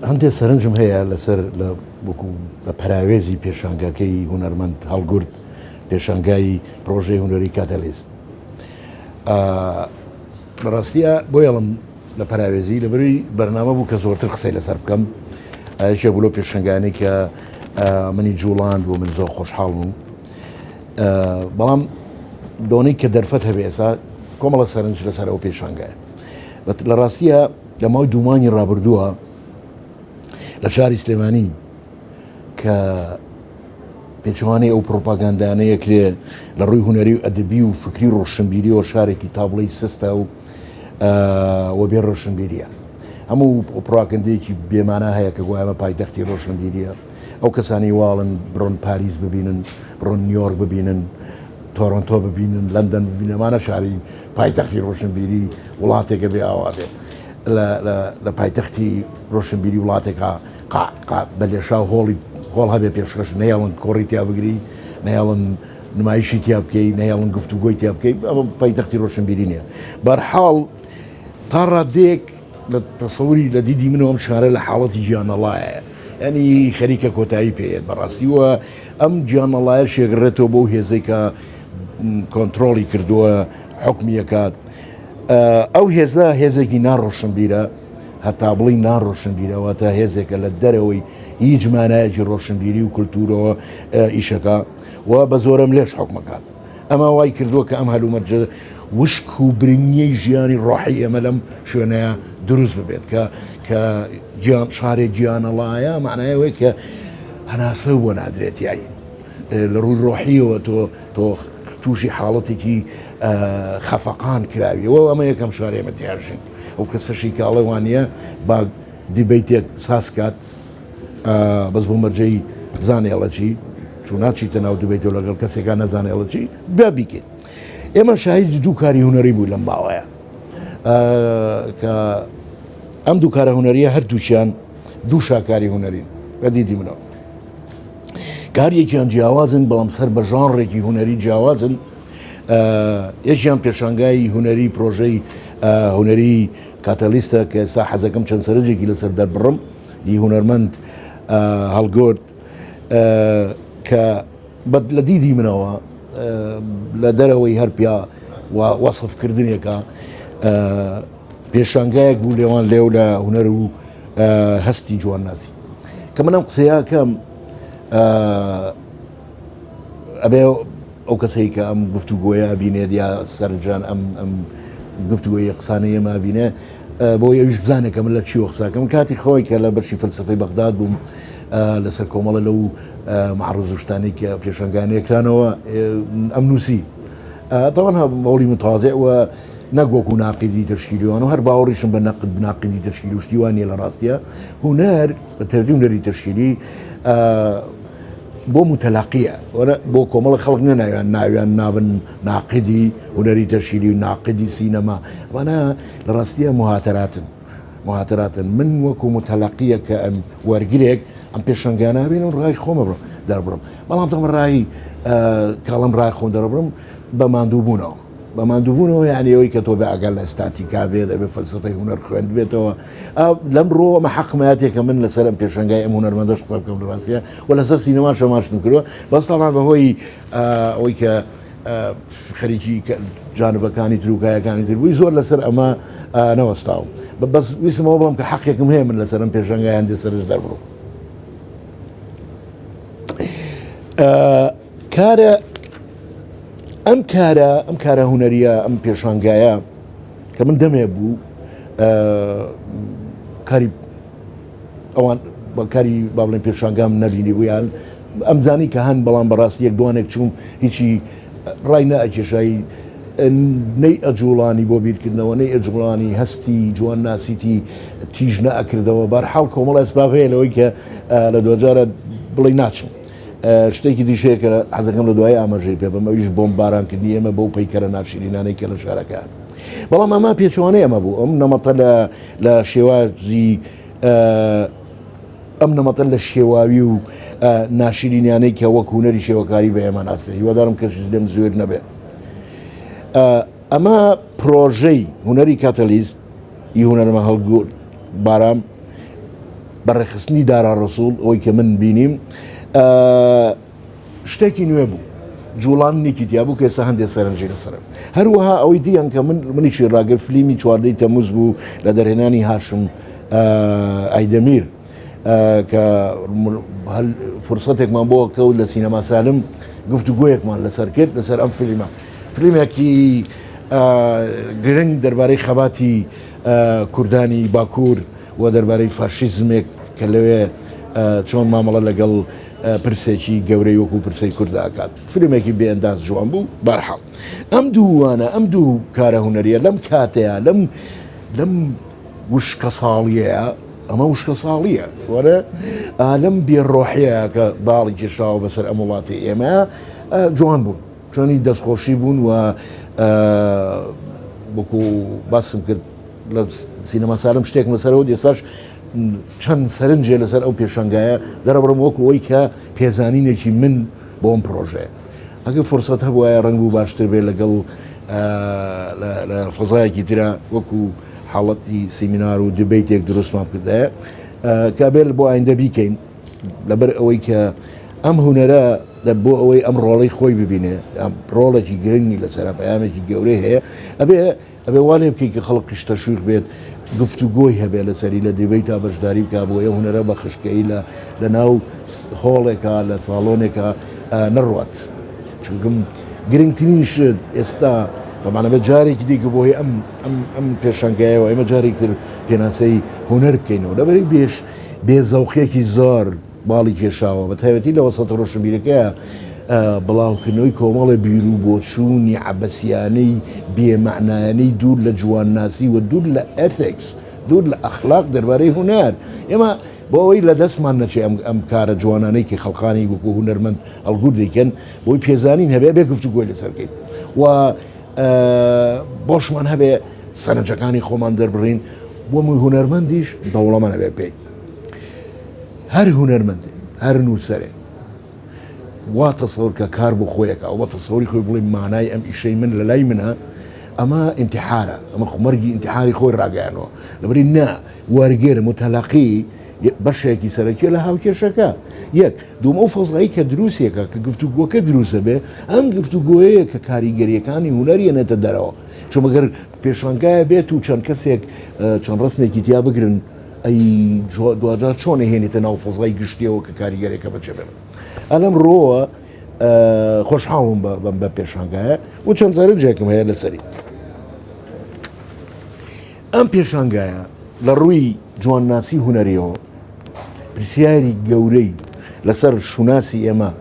هەندێک سەرنجم هەیە لەسەر لە پراوێزی پێشانگاکەی هونەرمەند هەڵگورد پێشانگای پرۆژەی هونەری کاتەلیست بەڕاستیە بۆیڵم لە پراوێزی لەبەری بەرنامە بوو کە زۆرتر قسەی لەسەر بکەم شێ بوو لە پێشنگانەی کە منی جوڵاند و من زۆر خۆشحاڵ بووم بەڵام دۆنەی کە دەرفەت هەبێ ئێستا کۆمەڵە سەرنج لەسەر ئەو پێشانگایە لە ڕاستیە لە ماوەی دوومانی ڕابردووە لە شاری سلێمانی کە پێچوانەی ئەو پرۆپاگاندانەیە کرێ لە ڕووی هونەری و ئەدەبی و فکری ڕۆشنبیریەوە شارێکی تابڵەی سستە و بێ ڕۆشنبیریە هەموو پڕاکەندەیەکی بێمانە هەیە کە گوایمە پایتەختی ڕۆشنبیریە ئەو کەسانی واڵن بڕۆن پاریس ببینن بڕۆن نیویۆرک ببینن تۆرۆنتۆ ببینن لەندەن ببینەمانە شاری پایتەختی ڕۆشنبیری وڵاتێکە بێ ئاوادێ لە پایتەختی ڕۆشنبیری وڵاتێکە بە لێشاو هۆڵ هەبێ پێشکەش نەیاڵن کۆڕی تیا بگری نەیاڵن نمایشی تیا بکەی نەیاڵن گفتوگۆی تیا بکەی ئەمە پایتەختی ڕۆشنبیری نییە بەرحاڵ تا ڕادێک لە تەسەوری لە دیدی منەوە ئەم شارە لە حاڵەتی گیانەڵایە ینی خەریکە کۆتایی پێێت بەڕاستیوە ئەم گیانەڵایە شێگرێتەوە بۆ هێزەی کە کۆنتترۆلی کردووە حکمیەکات ئەو هێزە هێزێکی ناڕۆشنبیرە هەتا بڵی ناڕۆشنبیرەوە تا هێزێکە لە دەرەوەی هیچ مانایەکی ڕۆشنبیری و کولتورەوە ئیشەکە و بە زۆرم لێش حکومەکات ئەمە وای کردووە کە ئەم هەلومەرجە وشک و برنگەی ژیانی ڕۆحی ئێمە لەم شوێنەیە دروست ببێت کە شارێک گیانەڵایە معنایەوەی کە هەناسە بۆ نادرێتیایی لە ڕووی ڕۆحیەوە تۆ تووشی حاڵەتێکی خەفەقان کراویەوە ئەمە یەکەم شارێ ئێمە تیاژین ئەو کەسەشی کاڵێ وانە با دیبیتێک ساسکات بەس بۆ مەرجەی زانێڵەچی چون ناچیتە ناو دوبێتەوە لەگەڵ کەسێکان نەزانێڵەچی بیکەیت ئێمە شاهیدی دوو کاری هونەری بوو لەم باوەیە کە ئەم دوو کارە هونەریە هەردووچیان دوو شاکاری هونەرین بە دیدی منەوە کاریەکیان جیاوازن بەڵام سەر بە ژانڕێکی هونەری جیاوازن یەکیان پێشانگای هونەری پرۆژەی هونەری کاتەلیستە کە ئێستا حەزەکەم چەند سەرنجێکی لەسەر دەربڕم دی هونەرمەند هەڵگۆرد کە لە دیدی منەوە لە دەرەوەی هەرپیا وەسفکردنێکە پێشانگایەک بوو لێوان لێو لە هونەر و هەستی جوانناسی کە من ئەم قسەیەکەم ئەبێ ئەو کەسەی کە ئەم گفتوگۆیە بینێت یا سەرنجان ئەم گفتوگۆی قسانەیە ما بینێ بۆ ئەویش بزانێکە من لە چیوە قساکەم کاتی خۆی کە لە بەرشی فەلسفەی بەغداد بووم لەسەر کۆمەڵە لەو معڕوزشتانی کە پێشنگانەکرانەوە ئەم نووسی تاوان بەوڵی متازێ و نەگوەکو ناقیدی تشکیلیوان و هەر باوەڕیشم بە نەقد بناقیدی تشکیلی و شتیوانیە لە ڕاستیە هونەر بە تەرتیب هونەری تشکیلی بۆ متەلاقیە بۆ کۆمەڵە خەڵک ناویان نابن ناقیدی هونەری تشکیلی و ناقیدی سینەما وانە لە ڕاستیە مهاتراتن من وەکو متەلاقیە کە ئەم وەرگرێک ئەم پێشنگانە بین و ڕای خۆمە دەربڕم بەڵام تەم ڕای کاڵم ڕای خۆم دەربڕم بە ماندووبوونەوە یعنیەوەی کە تۆ بە ئەگەر لە ئستاتیکا بێت ئەبێ فەلسفەی هونەر خوێند بێتەوە لەم ڕۆ ئەمە حەقمەتێکە من لەسەر ئەم پێشنگای ئەم هونەرمەندەش قسە بکەم لە ڕاستیە و لەسەر سینەما شەماشتم کردووە بەس تاڵان بەهۆی ئەوەی کە خەریکی جانبەکانی تروکایەکانی تر بووی زۆر لەسەر ئەمە نەوەستاوم بەس ویستمەوە بڵم کە حەقێکم هەیە من لەسەر ئەم پێشنگایان دێ سەرش دەربڕۆ کارە ئەم کارە هونەریە ئەم پێشانگایە کە من دەمێ بوو کاری ئەوان کاری با بڵێن پێشانگام نەبینی بوویان ئەمزانی کە هەن بەڵام بەڕاستی یەک دوانێک چوم هیچی ڕای نەئەکێشایی نەی ئەجوڵانی بۆ بیرکردنەوە نەی ئەجوڵانی هەستی جوان ناسیتی تیژ نەئەکردەوە بەرحاڵ کۆمەڵ ئەسباب هەیە لەوەی کە لە دوجارە بڵێ ناچم شتێکی دیشەیە کە حەزەکەم لە دوای ئاماژەی پێ بەم ئەویش بۆم بارانکردنی ئێمە بەو پەیکەرە ناشرینانەی کە لە شارەکان بەڵام ئەمە پێچوانەی ئەمە بوو ئەم نەمەتە لە شێوازی ئەم نەمەتە لە شێواوی و ناشرینیانەی کە وەک هونەری شێوەکاری بە ئێمە ناسرێت هیوادارم کەسیش لێم زوێر نەبێ ئەمە پرۆژەی هونەری کاتەلیست ئی هونەرمە هەڵگورد بارام بەڕێخستنی دارا ڕسوول ئەوەی کە من بینیم شتێکی نوێ بوو جوڵان نیکیتیا بوو کە ئێستا هەندێک سەرنجی لەسەر هەروەها ئەوەی دییان کە منیشی ڕاگەر فلیمی چواردەی تەموز بوو لە دەرهێنانی هاشم ئایدەمیر کە فرسەتێکمان بۆ کەوت لە سینەما سالم گفتوگۆیەکمان لەسەر کرد لەسەر ئەم فلیمە فلیمێکی گرنگ دەربارەی خەباتی کوردانی باکوور و دەربارەی فاشیزمێک کە لەوێ چۆن مامەڵە لەگەڵ پرسێکی گەورەی وەکو پرسەی کورداکات فیلمێکی بێئەنداز جوان بوو بەرحەڵ ئەم دووانە ئەم دوو کارە هونەریە لەم کاتەیە لەم وشکە ساڵیەیە ئەمە وشکە ساڵیە وەرە لەم بێڕۆحەیە کە باڵی کێشاوە بەسەر ئەم وڵاتی ئێمە جوان بوون چۆنی دەستخۆشی بوون و وەکو باسم کرد لە سینەما سالم شتێک لەسەرەوە ئێستاش چەند سەرنجێ لەسەر ئەو پێشەنگایە دەرەبڕم وەکو ئەوی کە پێزانینێکی من بۆ ئەم پرۆژەیە ئەگەر فرسەت هەبووایە ڕەنگ بوو باشتر بێ لەگەڵ لە فەزایەکی ترە وەکو حاڵەتی سیمینار و دبیتێک دروستمان کردایە کابێت بۆ ئایندە بیکەین لەبەر ئەوەی کە ئەم هونەرە بۆ ئەوەی ئەم ڕۆڵەی خۆی ببینێ ڕۆڵێکی گرنگی لەسەر پەیامێکی گەورەی هەیە ئەبێ وانێ بکەی کە خەڵقیش تەشویق بێت گفتوگۆی هەبێ لەسەری لە دەبێت تا بەشداری بکە بۆ ئەو هونەرە بە خشکەی لە ناو هۆڵێکە لە ساڵۆنێکە نەڕوات چونکم گرنگترین شت ئێستا بەمانەبێت جارێکی دیکە بۆی ئەم پێشەنگایەوە ئێمە جارێک تر پێناسەی هونەر بکەینەوە لەبەری بێزەوقێکی زۆر باڵی کێشاوە بە تایبەتی لە وەسەد ڕۆشنبیرەکەیە بڵاوکردنەوەی کۆمەڵە بیر و بۆچوونی عەبەسیانەی بێمەعنایانەی دوور لە جوانناسی و دوور لە ئەتیکس دوور لە ئەخلاق دەربارەی هونەر ئێمە بۆ ئەوەی لە دەستمان نەچێ ئەم کارە جوانانەی کە خەڵقانی وەکو هونەرمەند هەڵگور دەیکەن بۆی پێزانین هەبێ بێ گفتوگۆی لەسەر بکەین و بۆشمان هەبێ سەرنجەکانی خۆمان دەربڕین بۆ مووی هونەرمەندیش دەوڵەمانە بێ پێی هەر هونەرمەندێ هەر نووسەرێ وا تەسەوور کە کار بۆ خۆیەکە ئەوە تەسەوری خۆی بڵێ مانای ئەم ئیشەی من لە لای منە ئەمە ئینتیحارە ئەمە خمەرگی ئینتیحاری خۆی ڕاگەیانەوە لەبەری نا وەرگێرە متەلاقی بەشێکی سەرەکی لە هاوکێشەکە یەک دوم ئەو فەزایی کە دروستێکە کە گفتوگۆکە دروستە بێ ئەم گفتوگۆیە کە کاریگەریەکانی هونەریەنێتە دەرەوە چۆن مەگەر پێشانگایە بێت و چەند کەسێک چەند ڕستمێکی تیا بگرن ئەی دوجار چۆن هێنێتە ناو فەزای گشتیەوە کە کاریگەرێکە بەچێ بێت ئەلەم ڕۆوە خۆشحاڵم بە پێشانگایە و چەند سەرنجێکم هەیە لەسەری ئەم پێشانگایە لە ڕووی جوانناسی هونەریەوە پرسیاری گەورەی لەسەر شوناسی ئێمە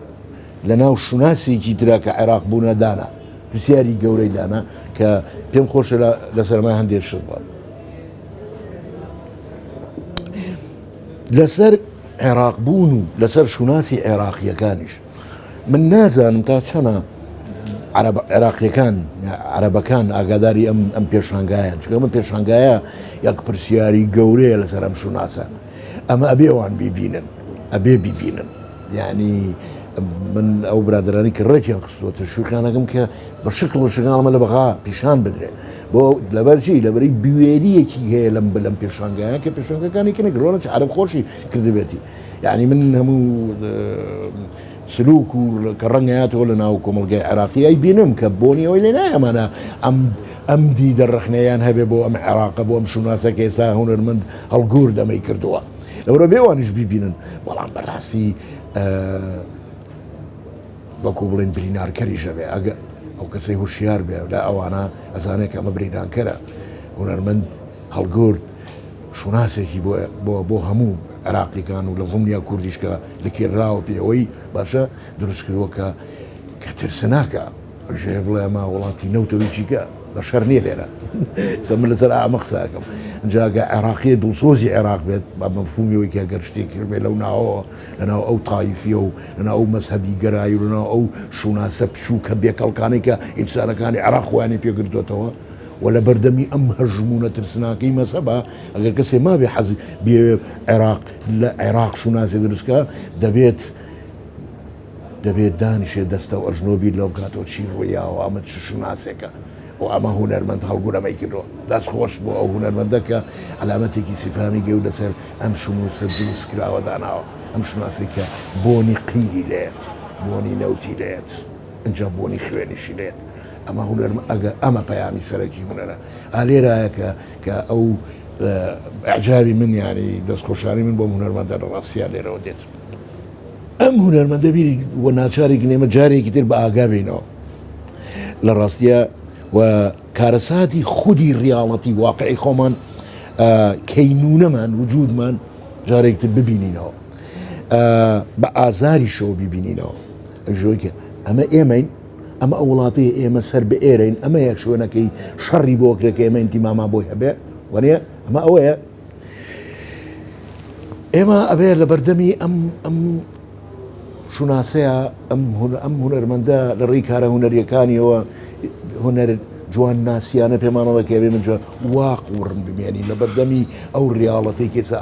لە ناو شوناسێکی ترا کە عێراق بوونە دانا پرسیاری گەورەی دانا کە پێم خۆشە لەسەرمای هەندێک شت بڵێ لەسەر عێراق بوون و لەسەر شوناسی عێراقیەکانیش من نازانم تا چەنە عێراقیەکان عەرەبەکان ئاگاداری ئەم پێشانگایان چکە ئەمە پێشانگایە یەک پرسیاری گەورەیە لەسەر ئەم شوناسە ئەمە ئەبێ ئەوان بیبینن ئەبێ بیبینن یعنی من ئەو برادرانی کە ڕێکیان خستووەتە شوکانەکەم کە بە شکل و شگاڵمە لە بەغا پیشان بدرێ بۆ لەبەرچی لەبەری بوێریەکی هەیە لەم پێشانگایە کە پێشانگەکانی کنەگرۆنە چ عەرەب خۆشی کردبێتی یعنی من هەموو سلوک و کە ڕەنگەیەتەوە لە ناو کۆمەلگای عێراقی ئەی بینم کە بۆنی ئەوی لێ نایەمانە ئەم دیدە ڕەخنەیان هەبێ بۆ ئەم عێراقە بۆ ئەم شوناسەکە ئێستا هونەرمەند هەڵگور دەمەی کردووە لەورە بێوانیش بیبینن بەڵام بەڕاستی وەکو بڵێن برینارکەریشە بێ ئەگە ئەو کەسەی هوشیار بێ لە ئەوانە ئەزانێک ئەمە برینانکەرە هونەرمەند هەڵگورد شوناسێکی بۆ هەموو عێراقیەکان و لە زمنیا کوردیشکە لەکێراوە پێەوەی باشە دروست کردووە کە ترسناکە ژێ بڵێ ئەمە وڵاتی نەوتەوەی چیکە بە شەر نییە لێرە سەمە لەسەر ئامە قساکەم ئەجاگە عێراقیە دڵسۆزی عێراق بێت با مەفهومیەوەی کە گەر شتێک کرد بێ لەو ناوەوە لەناو ئەو تایفیە و لەناو ئەو مەزهەبی گەرایی و لەناو ئەو شوناسە پچووکە بێکەڵکانی کە ئینسانەکانی عێراق خۆیانی پێگرتوێتەوە و لە بەردەمی ئەم هەژمونە ترسناکەی مەسەبە ئەگەر کەسێ ما بێ حەزی بێ عێراق لە عێراق شوناسی دروستکە دەبێت دانیشێ دەستە و ئەژنۆبی لەو کاتەوە چی ڕوویاوە ئەمە چ شوناسێکە و ئەمە هونەرمەند هەڵگورەمەی کردەوە دەست خۆش بۆ ئەو هونەرمەندەکە علامەتێکی سیفامی گەو لەسەر ئەم شنووسە دروست کراوە داناوە ئەم شناسی کە بۆنی قیری لێت بۆنی نەوتی لێت ئەنجا بۆنی خوێنیشی لێت ئەمە هونەر ئەگەر ئەمە پەیامی سەرەکی هونەرە ئالێرایە کە ئەو ئەعجابی من ینی دەستخۆشانی من بۆ هونەرمەندە لە ڕاستیان لێرەوە دێت ئەم هونەرمەندە بیری وە ناچارێکی نێمە جارێکی تر بە ئاگا بینەوە لە ڕاستیە و کارەساتی خودی ڕیاڵەتی واقعی خۆمان کەینونەمان وجودمان جارێکتر ببینینەوە بە ئازاری شەوە ببینینەوە ئەژۆی کە ئەمە ئێمەین ئەمە ئەو وڵاتی ئێمە سەر بە ئێرەین ئەمە یەک شوێنەکەی شەڕی بۆ کرێکە ئێمە ئینتیمامان بۆی هەبێ وەنیە ئەمە ئەوەیە ئێمە ئەبێ لە بەردەمی ئەم شوناسەیە ئەم هونەرمەندە لە ڕێی کارە هونەریەکانیەوە هونەر جوان ناسیانە پێمانەوەکە بێ منجا واق وڕم بمێنی لە بەردەمی ئەو ڕیاڵەتی کێسە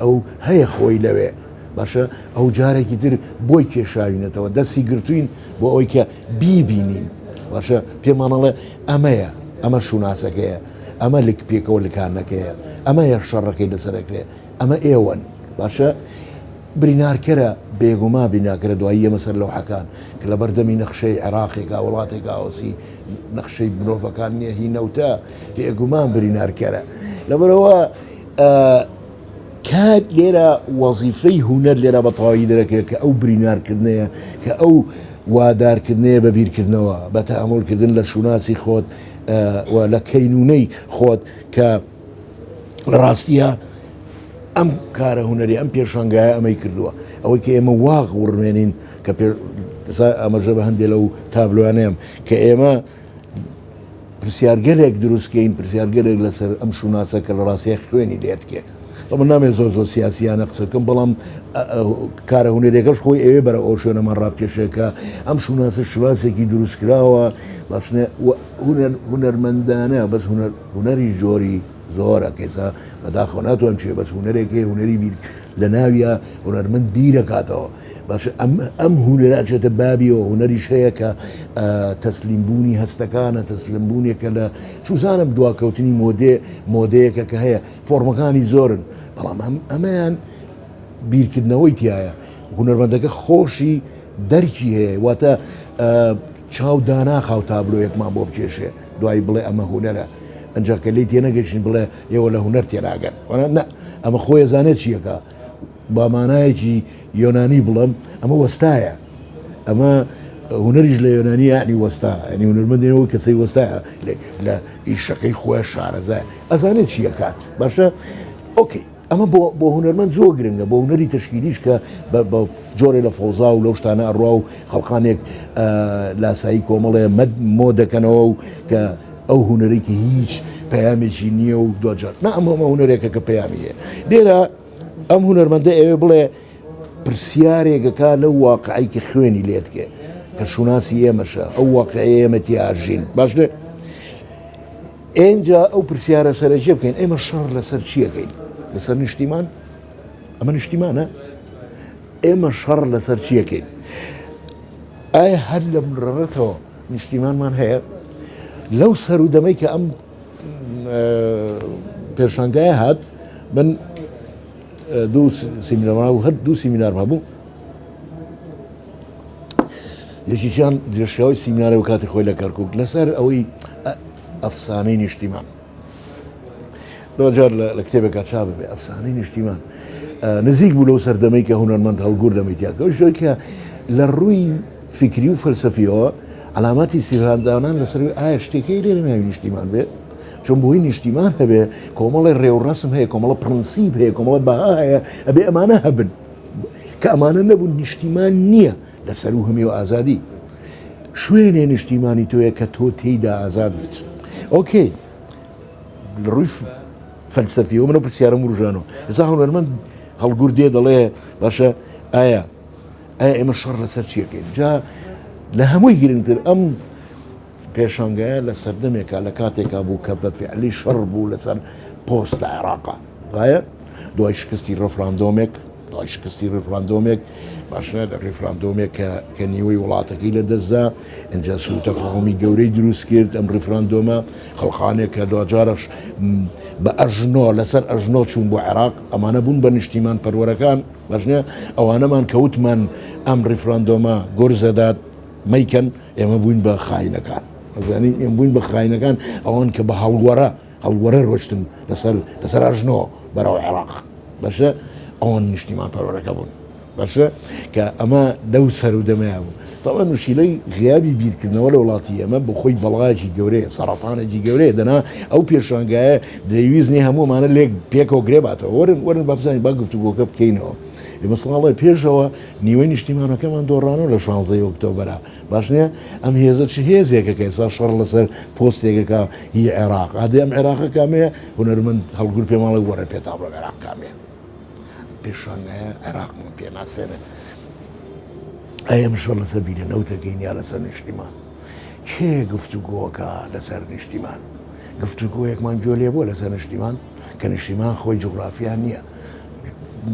ئەو هەیە خۆی لەوێ باشە ئەو جارێکی تر بۆی کێشاوینەتەوە دەستی گرتوین بۆ ئەوی کە بیبینین باشە پێمانەڵێ ئەمەیە ئەمە شوناسەکەیە ئەمە لک پێکەوە لکانەکەیە ئەمە یەک شەڕەکەی لەسەرەکرێ ئەمە ئێوەن باشە برینارکەرە بێگوما بیناکرە دوایی ئەمە سەر لەوحەکان کە لە بەردەمی نەخشەی عێراقێکا وڵاتێکا ئاوسی نەخشەی مرۆڤەکان نییە هی نەوتە بێگومان برینارکەرە لەبەرەوە کات لێرە وەزیفەی هونەر لێرە بە تەواوی دەرەکەوێت کە ئەو برینارکردنەیە کە ئەو وادارکردنەیە بە بیرکردنەوە بە تەئەمڵکردن لە شوناسی خۆت و لە کەینونەی خۆت کە لە ڕاستیە ئەم کارە هونەری ئەم پێشانگایە ئەمەی کردووە ئەوەی کە ئێمە واغ وڕمێنین کە ئەمەژە بە هەندێک لەو تابلوانەیەم کە ئێمە پرسیارگەلێک دروستکەین پرسیارگەلێک لەسەر ئەم شوناسە کە لە ڕاستیە خوێنی دێتکێ من نامێت زۆر سیاسیانە قسەکەم بەڵام کارە هونەرێکەش خۆی ئەوێ بەرە ئەو شوێنەمان ڕابکێشەکە ئەم شوناسە شواسێکی دروست کراوە باشنێ هونەرمەندانە بەس هونەری جۆری زۆرە کەسا بەداخەوە ناتوانم چێ بەس هونەرێکی هونەری بیر لە ناویە هونەرمەند بیرەکاتەوە باشە ئەم هونەراچێتە بابیەوە هونەریش هەیە کە تەسلیمبوونی هەستەکانە تەسلیمبوونێکە لە چوزانم دواکەوتنی مۆدەیەکە کە هەیە فۆرمەکانی زۆرن بەڵام ئەمەیان بیرکردنەوەی تایە هونەرمەندەکە خۆشی دەرکی هەیە واتە چاو داناخاو تابلۆیەکمان بۆ بکێشێ دوای بڵێ ئەمە هونەرە ئەنجا کە لی تێنەگەشتین بڵێ ئێوە لە هونەر تێناگەن نە ئەمە خۆی زانێت چیەکە بامانایەکی یۆنانی بڵم ئەمە وەستایە ئەمە هونەریش لە یۆنانی یعنی وەستا ینی هونەرمەندێنەوە کەسەی وەستایە لە ئیشەکەی خۆی شارەزای ئەزانێت چیەکات باشە ئۆکەی ئەمە بۆ هونەرمەند زۆر گرنگە بۆ هونەری تەشکیلیش کە بە جۆرێ لە فۆزا و لەو شتانە ئەڕوا و خەڵقانێک لاسایی کۆمەڵێ مۆ دەکەنەوە و کە ئەو هونەری کە هیچ پەیامێکی نییە و دوجار نا ئەمە هونەرێکە کە پەیامی هەیە لێرە ئەم هونەرمەندە ئەوێ بڵێ پرسیارێکەکە لەو واقعی کە خوێنی لێتکێ کە شوناسی ئێمەشە ئەو واقعی ئێمەتی ئاژین باشێ ئێنجا ئەو پرسیارە سەرەجێ بکەین ئێمە شەڕ لەسەر چیەکەین لەسەر نیشتیمان ئەمە نیشتیمانە ئێمە شەڕ لەسەر چیەکەین ئایا هەر لە مرڕەتەوە نیشتیمانمان هەیە لەو سەر و دەمەی کە ئەم پێشانگایە هات من دوو سیمینار و هەر دوو سیمینارما بوو یەکییان درێژیاوی سیمینارە و کاتی خۆی لە کەرکک لەسەر ئەوەی ئەفسانەی نیشتیمان دوجار لە کتێبێکا چا ببێ ئەفسانەی نیشتیمان نزیک بوو لەو سەردەمەی کە هونەرمەند هەڵگور دەمەیتیاکە شوی کە لە ڕووی فکری و فەلسەفیەوە علاماتی سیهاندانان لەسەر ئایا شتێکەی لێرە ناوی نیشتیمان بێت چۆن بۆی نیشتیمان هەبێ کۆمەڵی ڕێوڕسم هەیە کۆمەڵە پرەنسیب هەیە کۆمەڵە بەها هەیە ئەبێ ئەمانە هەبن کە ئەمانە نەبوون نیشتیمان نییە لەسەر و هەمی و ئازادی شوێنێ نیشتیمانی تۆیە کە تۆ تێیدا ئازاد بیت ئۆکەی لە ڕووی فەلسەفیەوە منە پرسیارەم ڕژانەوە ئێستا هونەرمەند هەڵگور دێ دەڵێ باشە ئایا ئێمە شەڕ لەسەر چیەکەین جا لە هەمووی گرنگتر ئەم پێشانگایە لە سەردەمێکا لە کاتێکا بوو کە بەفعلی شەڕ بوو لەسەر پۆست لە عێراقا وایە دوای شکستی ڕەفراندۆمێک دوای شکستی ڕێفراندۆمێک باشە ڕێفراندۆمێک کە نیوەی وڵاتەکەی لە دەستدا ئەجا سوتەفاهمی گەورەی دروست کرد ئەم ڕێفراندۆمە خەڵخانێک کە دوجارش بە ئەژنۆ لەسەر ئەژنۆ چوون بۆ عێراق ئەمانە بوون بە نیشتیمان پەروەرەکان باشنە ئەوانەمان کەوتمان ئەم ڕێفراندۆمە گۆرزەدات مەیکەن ئێمە بووین بە خاینەکان ئەزانی ئێمە بووین بە خاینەکان ئەوان کە بە هەڵوەرە ڕۆشتن لەسەر ئەژنۆ بەرەو عێراق باشە ئەوان نیشتیمان پەروەرەکە بوون باشە کە ئەمە لەو سەر و دەمەیە بوو تەوا نوشیلەی غیابی بیرکردنەوە لە وڵاتی ئەمە بۆ خۆی بەڵایەکی گەورەیە سەرەتانێکی گەورەیە دەنا ئەو پێشانگایە دەیویستنی هەمومانە لێک پێکەوە گرێباتەوە وەرن با بزانین با گفتوگۆکە بکەینەوە ئێمە ساڵی پێشەوە نیوەی نیشتیمانەکەمان دۆڕانەوە لە 16 ئۆکتۆبەرە باش نییە ئەم هێزە چ هێزێکەکە ئێستا شەڕ لەسەر پۆستێکەکە هی عێراق ئادێ ئەم عێراقە کامەیە هونەرمەند هەڵگر پێماڵی وەرە پێتابڕۆ عێراق کامێ پێشانگایە عێراقمان پێ ناسێنێ ئەم شەڕ لەسەر بیرە نەوتەکەین یا لەسەر نیشتیمان کێ گفتوگۆکە لەسەر نیشتیمان گفتوگۆیەکمان جۆ لێ بۆ لەسەر نیشتیمان کە نیشتیمان خۆی جوغرافیان نییە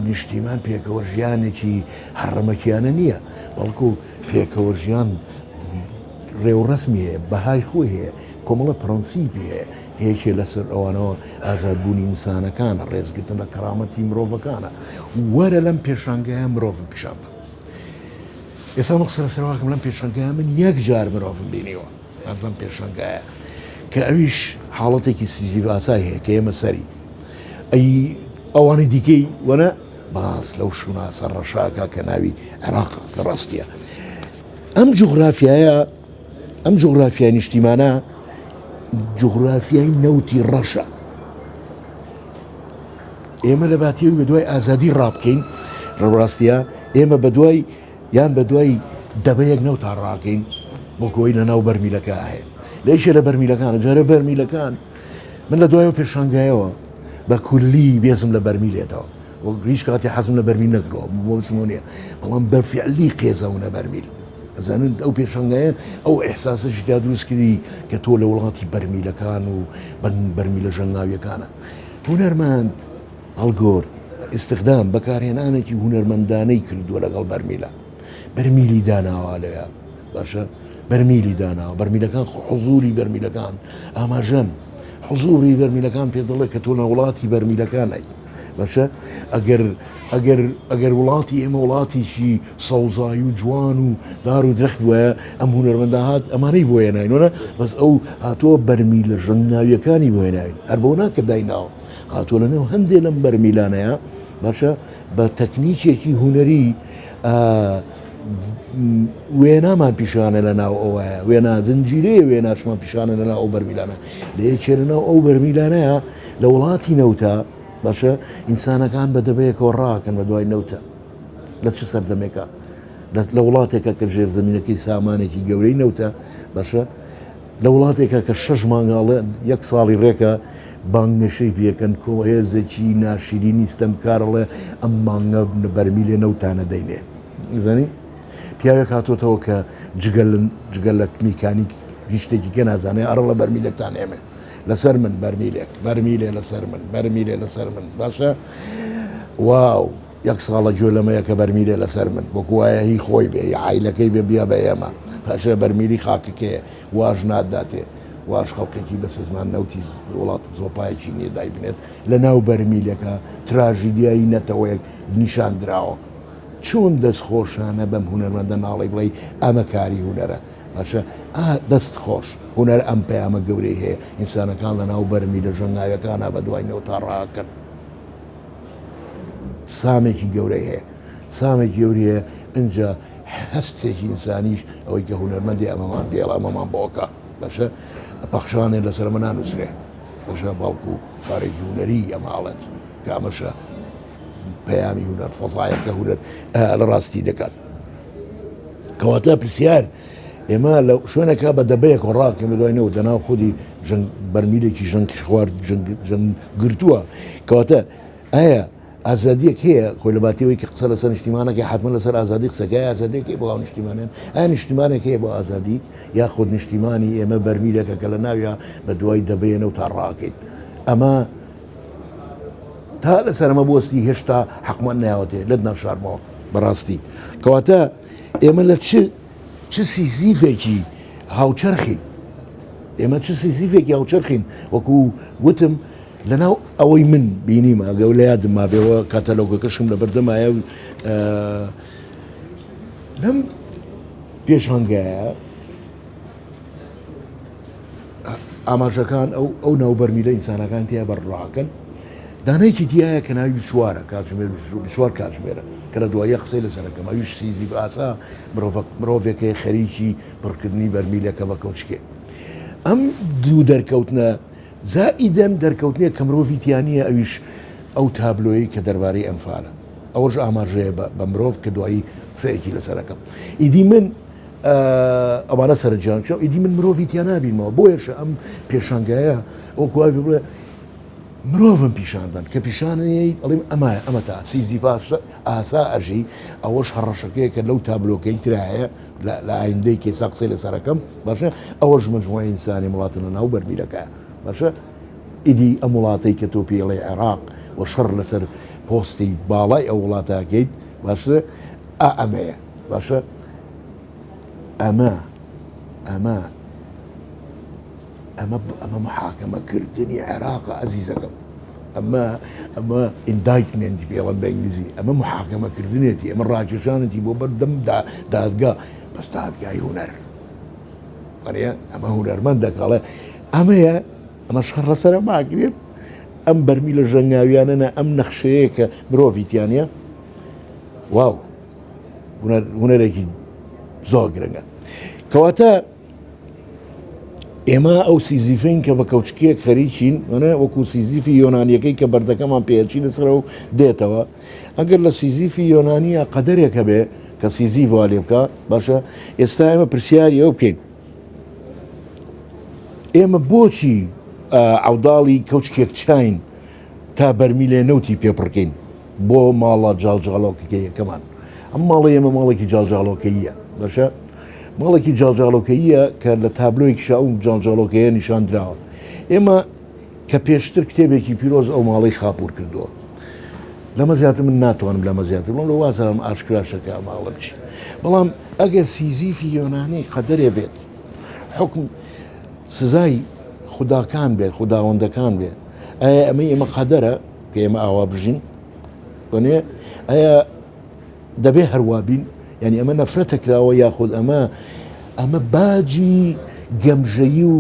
نیشتیمان پێکەوە ژیانێکی هەڕەمەکیانە نییە بەڵکو پێکەوە ژیان ڕێوڕسمی هەیە بەهای خۆی هەیە کۆمەڵە پرەنسیپی هەیە هەیەکێ لەسەر ئەوانەوە ئازادبوونی ئینسانەکانە ڕێزگرتن لە کەرامەتی مرۆڤەکانە وەرە لەم پێشانگایە مرۆڤ پیشان بە ئێستا مە قسە لەسەرواکەم لەم پێشانگایە من یەک جار مرۆڤم بینیوە لەم پێشانگایە کە ئەویش حاڵەتێکی سیزیڤاسای هەیە کە ئێمە سەری ئەی ئەوانی دیکەی وەنە باس لەو شوناسە ڕەشاکە کە ناوی عێراق کە ڕاستیە ئەم جوغرافیای نیشتیمانە جوغرافیای نەوتی ڕەشە ئێمە لە باتیەوی بە دوای ئازادی ڕابکەین ڕڕاستیە ئێمە بە دوای یان بە دوای دەبەیەک نەوتا ڕاکەین بۆ کۆی لە ناو بەرمیلەکە هەیە لەیشە لە بەرمیلەکانە جارە بەرمیلەکان من لە دوایەوە پێشانگایەوە بە کولی بێزم لە بەرمیلێتەوە هیچ کاتی حەزم لە بەرمیل نەکرەوە بۆ بسمونیە بەڵام بەرفعلی قێزەونە بەرمیل ئەزانن ئەو پێشانگایە ئەو ئەحساسەشی تا دروستکردی کە تۆ لە وڵاتی بەرمیلەکان و بەرمیلە ژەنگاویەکانە هونەرمەند هەڵگۆرد ئستخدام بەکارهێنانێکی هونەرمەندانەی کردووە لەگەڵ بەرمیلە بەرمیلی داناوە لەوێ باشە بەرمیلی داناوە بەرمیلەکان حوزوری بەرمیلەکان ئاماژەن حوزوری بەرمیلەکان پێ دەڵێ کە تۆ لە وڵاتی بەرمیلەکانەی باشە ئەگەر وڵاتی ئێمە وڵاتیشی سەوزایی و جوان و دار و درەخت وایە ئەم هونەرمەندا هات ئەمانەی بۆ هێناینەوە بەس ئەو هاتووە بەرمیلە ژەنگاویەکانی بۆ هێناوین هەر بۆ ناکە دایناوە هاتووە لەنێو هەندێک لەم بەرمیلانەیە باشە بە تەکنیکێکی هونەری وێنامان پیشانە لە ناو ئەوەیە وێنا زنجیرەیە وێناشمان پیشانە لە ناو ئەو بەرمیلانە لە یەکێ لە ناو ئەو بەرمیلانەیە لە وڵاتی نەوتە باشە ئینسانەکان بە دەبەیەکەوە ڕاکەن بە دوای نەوتە لە چ سەردەمێکە لە وڵاتێکە کە ژێر زمینەکەی سامانێکی گەورەی نەوتە باشە لە وڵاتێکە کە 6 مانگاڵێ 1 ساڵی ڕێکە بانگنەشەی پێکەن کۆ هێزێکی ناشرینی ستەمکارڵێ ئەم مانگە بەرمیلێ نەوتانە دەینێ زانی پیاوێک هاتۆتەوە کە جگەل لە میکانیک هیچ شتێکی کە نازانێ ئەڕە لە بەرمیلێکتان ئێمێ لەسەر من بەرمیلێ لەسەر من بەرمیلێ لەسەر من باشە واو 1 ساڵە گوێ لەمەیەکە بەرمیلێ لەسەر من بۆکو وایە هی خۆی بێ عیلەکەی بێ بیا بە ئێمە پاشە بەرمیلی خاکەکەیە واژ ناداتێ واش خەڵکێکی بە سزمان نەوتی وڵات زۆپایەکی نییە دایبنێت لە ناو بەرمیلەکە تراژیدیایی نەتەوەیەک نیشان درراوە چۆن دەستخۆشانە بەم هونەرمەندە ناڵی بڵێ ئەمە کاری هونەرە باشە دەست خۆش هونەر ئەم پەیامە گەورەی هەیە ئینسانەکان لە ناو بەرمیلە ژەنگاویەکانە بە دوای تا ڕاکرد سامێکی گەورەی هەیە سامێکی گەوریە ئەجا هەستێکی ئینسانیش ئەوەی کە هونەرمەندی ئەمەمان بێڵە ئەمەمان بۆکە باشە پەخشانێ لەسەر ئەمە نانووسێ باشە باڵکو کارێکی هونەری ئەماڵێت کامەشە پەیامی هونەر فەزایەکە هونەر لە ڕاستی دەکات کەواتە پرسیار ئێمە لە شوێنەکە بە دەبەیەک ڕاکەم دوایەوە دەناو خودی بەرمیلێکی ژەنگ خوارد ژەنگ گرتووە کەواتە ئایا ئازادیەک هەیە خۆی لە باتیەوەی کە قسە لەسەر نیشتیمانەکە حتمما لەسەر ئازادی قسەکەی ئازادێکی بۆ نیشتیمانێن ئایا نیشتیمانێک هەیە بۆ ئازادی یا خۆ نیشتیمانی ئێمە بەرمیلەکە کە لە ناویە بە دوای دەبێنە و تا ڕاکەین ئەمە تا لەسەرمە بۆستی هێشتا حەقمان ناوەتێ لەت ناشارمەوە بەڕاستی کەواتە ئێمە لە چ سیزیفێکی هاوچەرخین ئێمە چ سیزیفێکی هاوچەرخین وەکو وتم لەناو ئەوەی من بینیمە ئەگەو لە یادم ما بێەوە کاتەلۆگەکەشم لە بەردەمایە لەم پێشهەنگایە ئاماژەکان ئەو ناوبەرمیلە ئینسانەکان تیا بەڕاکەن دانەیەکی دیایە کە ناوی بچوارە کاتژمێر بچوار کاتژمێرە کە لە دوایە قسەی لەسەرەکەم ئەویش سیزیف ئاسا مرۆڤێکی خەریکی پڕکردنی بەرمیلەکە بە کەوچکێ ئەم دوو دەرکەوتنە زائیدەن دەرکەوتنیە کە مرۆڤی تیانە ئەویش ئەو تابلۆیی کە دەربارەی ئەنفالە ئەوەش ئاماژەیە بە مرۆڤ کە دوایی قسەیەکی لەسەرەکەم ئیدی من ئەوانە سەرنجیان ئیدی من مرۆڤی تیا نابینمەوە بۆیەشە ئەم پێشانگایە ئەوکوای بڵێ مرۆڤم پیشاندن کە پیشانەیە ئەڵێم ئەمە تا سیزیف ئاسا ئەژی ئەوەش هەڕەشەکەیە کە لەو تابلۆکەی ترایە لە ئایندەی کێسا قسەی لەسەرەکەم باشە ئەوەش مجموعەی ئینسانی وڵاتە ناو بەرمیلەکە باشە ئیدی ئەم وڵاتەی کە تۆ پێڵێ عێراق و شەڕ لەسەر پۆستی باڵای ئەو وڵاتەکەیت باشە ئەمەیە باشە ئەمە محاکەمەکردنی عێراقە ئەزیزەکەم ئەمە ئیندایتمنتی پێڵەن بە ئینگلیزی ئەمە محاکەمەکردنێتی ئەمە ڕاکێشانەتی بۆ بەردەم دادگا بەس دادگای هونەر ئەمە هونەرمەند دەکاڵێ ئەمەیە ئەمە شخەر لەسەرە ماگرێت ئەم بەرمی لە ژەنگاویانەنە ئەم نەخشەیە کە مرۆڤیتیانە واو هونەرێکی زۆر گرنگە کەواتە ئێمە ئەو سیزیفین کە بە کەوچکێک خەریکین وەکو سیزیفی یۆنانیەکەی کە بەردەکەمان پێچی لەسەر و دێتەوە ئەگەر لە سیزیفی یۆنانیە قەدەرێکە بێ کە سیزیڤوا لێ بکە باشە ئێستا ئێمە پرسیاری ئەو بکەین ئێمە بۆچی عەوداڵی کەوچکێک چاین تا بەرمی لێ نەوتی پێپڕکەین بۆ ماڵە جاڵجاڵۆکەکەیەکەمان ئەم ماڵی ئێمە ماڵێکی جاڵجاڵۆکەیە باشە ماڵێکی جاڵجاڵۆکەیە کە لە تابلۆیەکی شاوم جاڵجاڵۆکەیە نیشاندراوە ئێمە کە پێشتر کتێبێکی پیرۆز ئەو ماڵی خاپور کردووە لەمە زیاتر من ناتوانم لەمە زیاتر بڵم لە وازارم ئاشکراشەکە ماڵە بچی بەڵام ئەگەر سیزیفی یۆنانی قەدەرێ بێت حکم سزای خوداکان بێت خوداوەندەکان بێت ئایا ئەمە قەدەرە کە ئێمە ئاوا بژین بنێ ئایا دەبێ هەروابین یعنی ئەمە نەفرەتە کراوە یاخود ئەمە باجی گەمژەیی و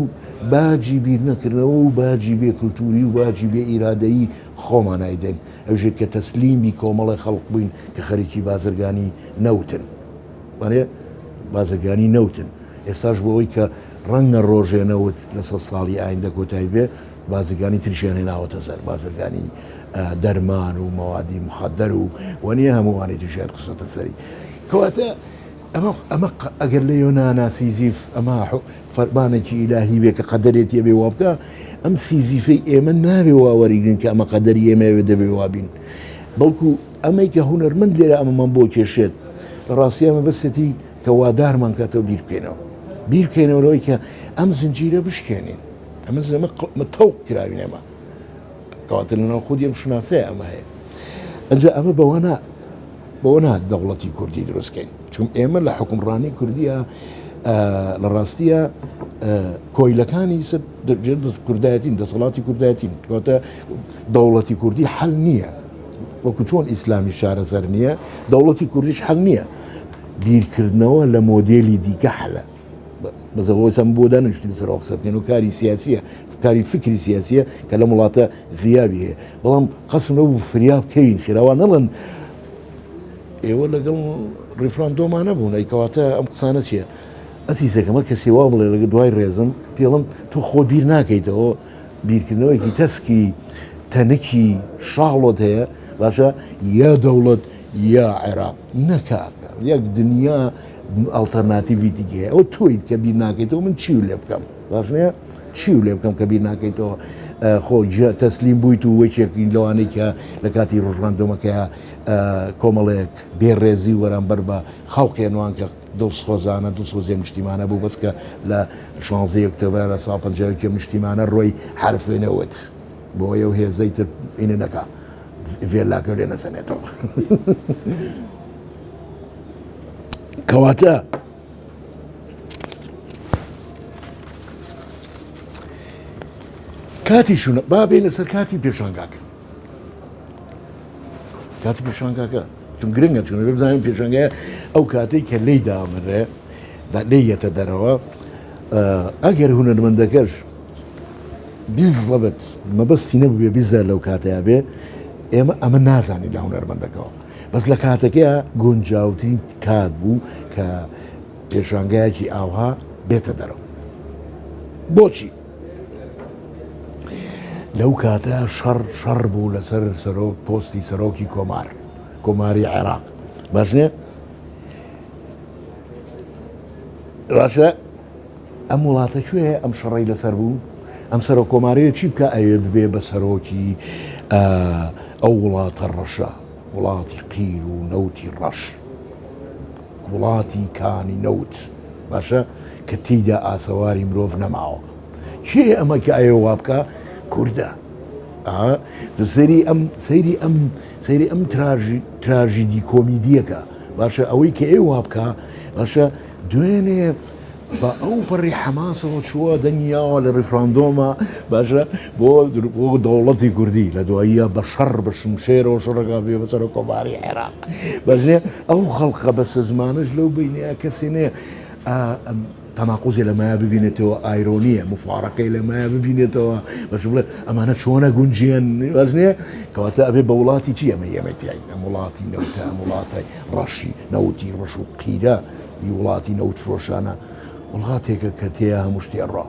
باجی بیر نەکردنەوە و باجی بێ کولتوری و باجی بێ ئیرادەیی خۆمان نایدەین ئەوژێک کە تەسلیمی کۆمەڵی خەڵق بووین کە خەریکی بازرگانی نەوتن بازرگانی نەوتن ئێستاش بۆەوەی کە ڕەنگە ڕۆژێنەوت لە 100 ساڵی ئایندە کۆتایی بێ بازرگانی تریشیانێ ناوەتە سەر بازرگانی دەرمان و مەوادی مخەدەر و وەنیە هەمووانی تریشیان قسەتە سەری کەواتە ئەمە ئەگەر لە یۆنانا سیزیف ئەمە فەرمانێکی ئیلاهی بێ کە قەدەرێتی بێ وا بکە ئەم سیزیفەی ئێمە نابێ واوەریگرن کە ئەمە قەدەری ئێمەوێ دەبێ وابین بەڵکو ئەمەی کە هونەرمەند لێرە ئەمەمان بۆ کێشێت لە ڕاستی ئەمە بەسێتی کە وادارمان کاتەوە بیر بکەینەوە لەوەی کە ئەم زنجیرە بشکێنین ئەمە تەوق کراوین ئێمە کەواتە لەناو خودی ئەم شناسەیە ئەمە هەیە ئەنجا ئەمە بەوە نات دەوڵەتی کوردی دروستکەین چون ئێمە لە حکومڕانی کوردیە لە ڕاستیە کۆیلەکانی کوردایەتین دەسەڵاتی کوردایەتین کەواتە دەوڵەتی کوردی حەل نییە وەکو چۆن ئیسلامی شارەزەر نییە دەوڵەتی کوردیش حەل نییە بیرکردنەوە لە مۆدێلی دیکە حەلە بەزەوەی سەم بۆ دانیشتنی سەرەوە قسە بکەین و کاری سیاسیە کاری فکری سیاسیە کە لە وڵاتە غیابی هەیە بەڵام قەسم لەو فریاب بکەین خێراوان نەڵەن ئێوە لەگەڵ ڕیفراندۆمانە بوون ئەیکەواتە ئەم قسانە چییە ئەسیسەکەمە کە سێوا بڵێ لەگە دوای ڕێزم پێڵم تۆ خۆ بیر ناکەیتەوە بیرکردنەوەیکی تەسکی تەنکی شاڵۆت هەیە باشە یا دەوڵەت یا عێراق نەکاکە یەک دنیا ئەڵتەرناتیڤی هەیە ئەو تۆیت کە بیر ناکەیتەوە من چی لێ بکەم باش نییە چی لێ بکەم کە بیر ناکەیتەوە خۆ تەسلیم بوویت و وەکێکی لەوانەی کە لە کاتی ڕۆژڕاندۆمەکەیە کۆمەڵێک بێڕێزی وەرانبەر بە خەڵکێنوان کە دڵسخۆزانە دڵسۆزیە نیشتیمانە بوو بەس کە لە 16 ئۆکتۆبر لە ساڵ 50 نیشتیمانە ڕۆی حرفێنەوەت بۆ ئەو هێزەی تر ئینە نەکا فێلاکە لێ نەسەنێتەوە کەواتە کاتی شوونە با بێنە سەر کاتی پێشانگاکە کاتی پێشانگاکە چون گرنگە چون بزانین پێشانگایە ئەو کاتێک کە لی دامەڕێ لێیەتە دەرەوە ئەگەر هونەرمەندەکەش بیزڵەبێت مەبەستی نەبووێ بیزە لەو کاتەیە بێ ئێمە ئەمە نازانی لە هونەرمەندەکەەوە بەس لە کاتەکەیە گۆنجاوترین کات بوو کە پێشانگایەکی ئاوها بێتە دەرەوە بۆچی لەو کاتە شەڕ بوو لەسەر سەرۆک پۆستی سەرۆکی کۆماری عێراق باش نییە باشە ئەم وڵاتە کوێ ئەم شەڕی لەسەر بوو ئەم سەرۆک کۆماریە چی بکە ئەوێ ببێ بە سەرۆکی ئەو وڵاتە ڕەشە وڵاتی قیر و نەوتی ڕەش وڵاتی کانی نەوت باشە کە تێیدا ئاسەواری مرۆڤ نەماوە چێ ئەمە کە ئەوێ وا بکە کووردە سەیری ئەم تراژیدی کۆمیدیەکە باشە ئەوەی کە ئێوە بکە باشە دوێنێ بە ئەو پەڕی حەماسەوە چووە دەنگیاوە لە ڕیفراندۆمە باشە بۆ دەوڵەتی کوردی لە دواییە بە شەڕ بە شمشێرەوە شەڕەکە بێ بەسەر کۆماری عێراق بەژێ ئەو خەڵقە بەسە زمانش لەو بینەیە کەسێ نێ تەناقوزی لەمایە ببینێتەوە ئایرۆنیە مفارەکەی لەمایە ببینێتەوە بەش بڵێ ئەمانە چۆنە گونجیان باش نییە کەواتە ئەبێ بە وڵاتی چی ئەمە ئێمەتیای ئەم وڵاتی نەوتە ئەم وڵاتی ڕەشی نەوتی ڕەش و قیرە وڵاتی نەوت فرۆشانە وڵاتێکە کە تێە هەموو شتی ئەڕا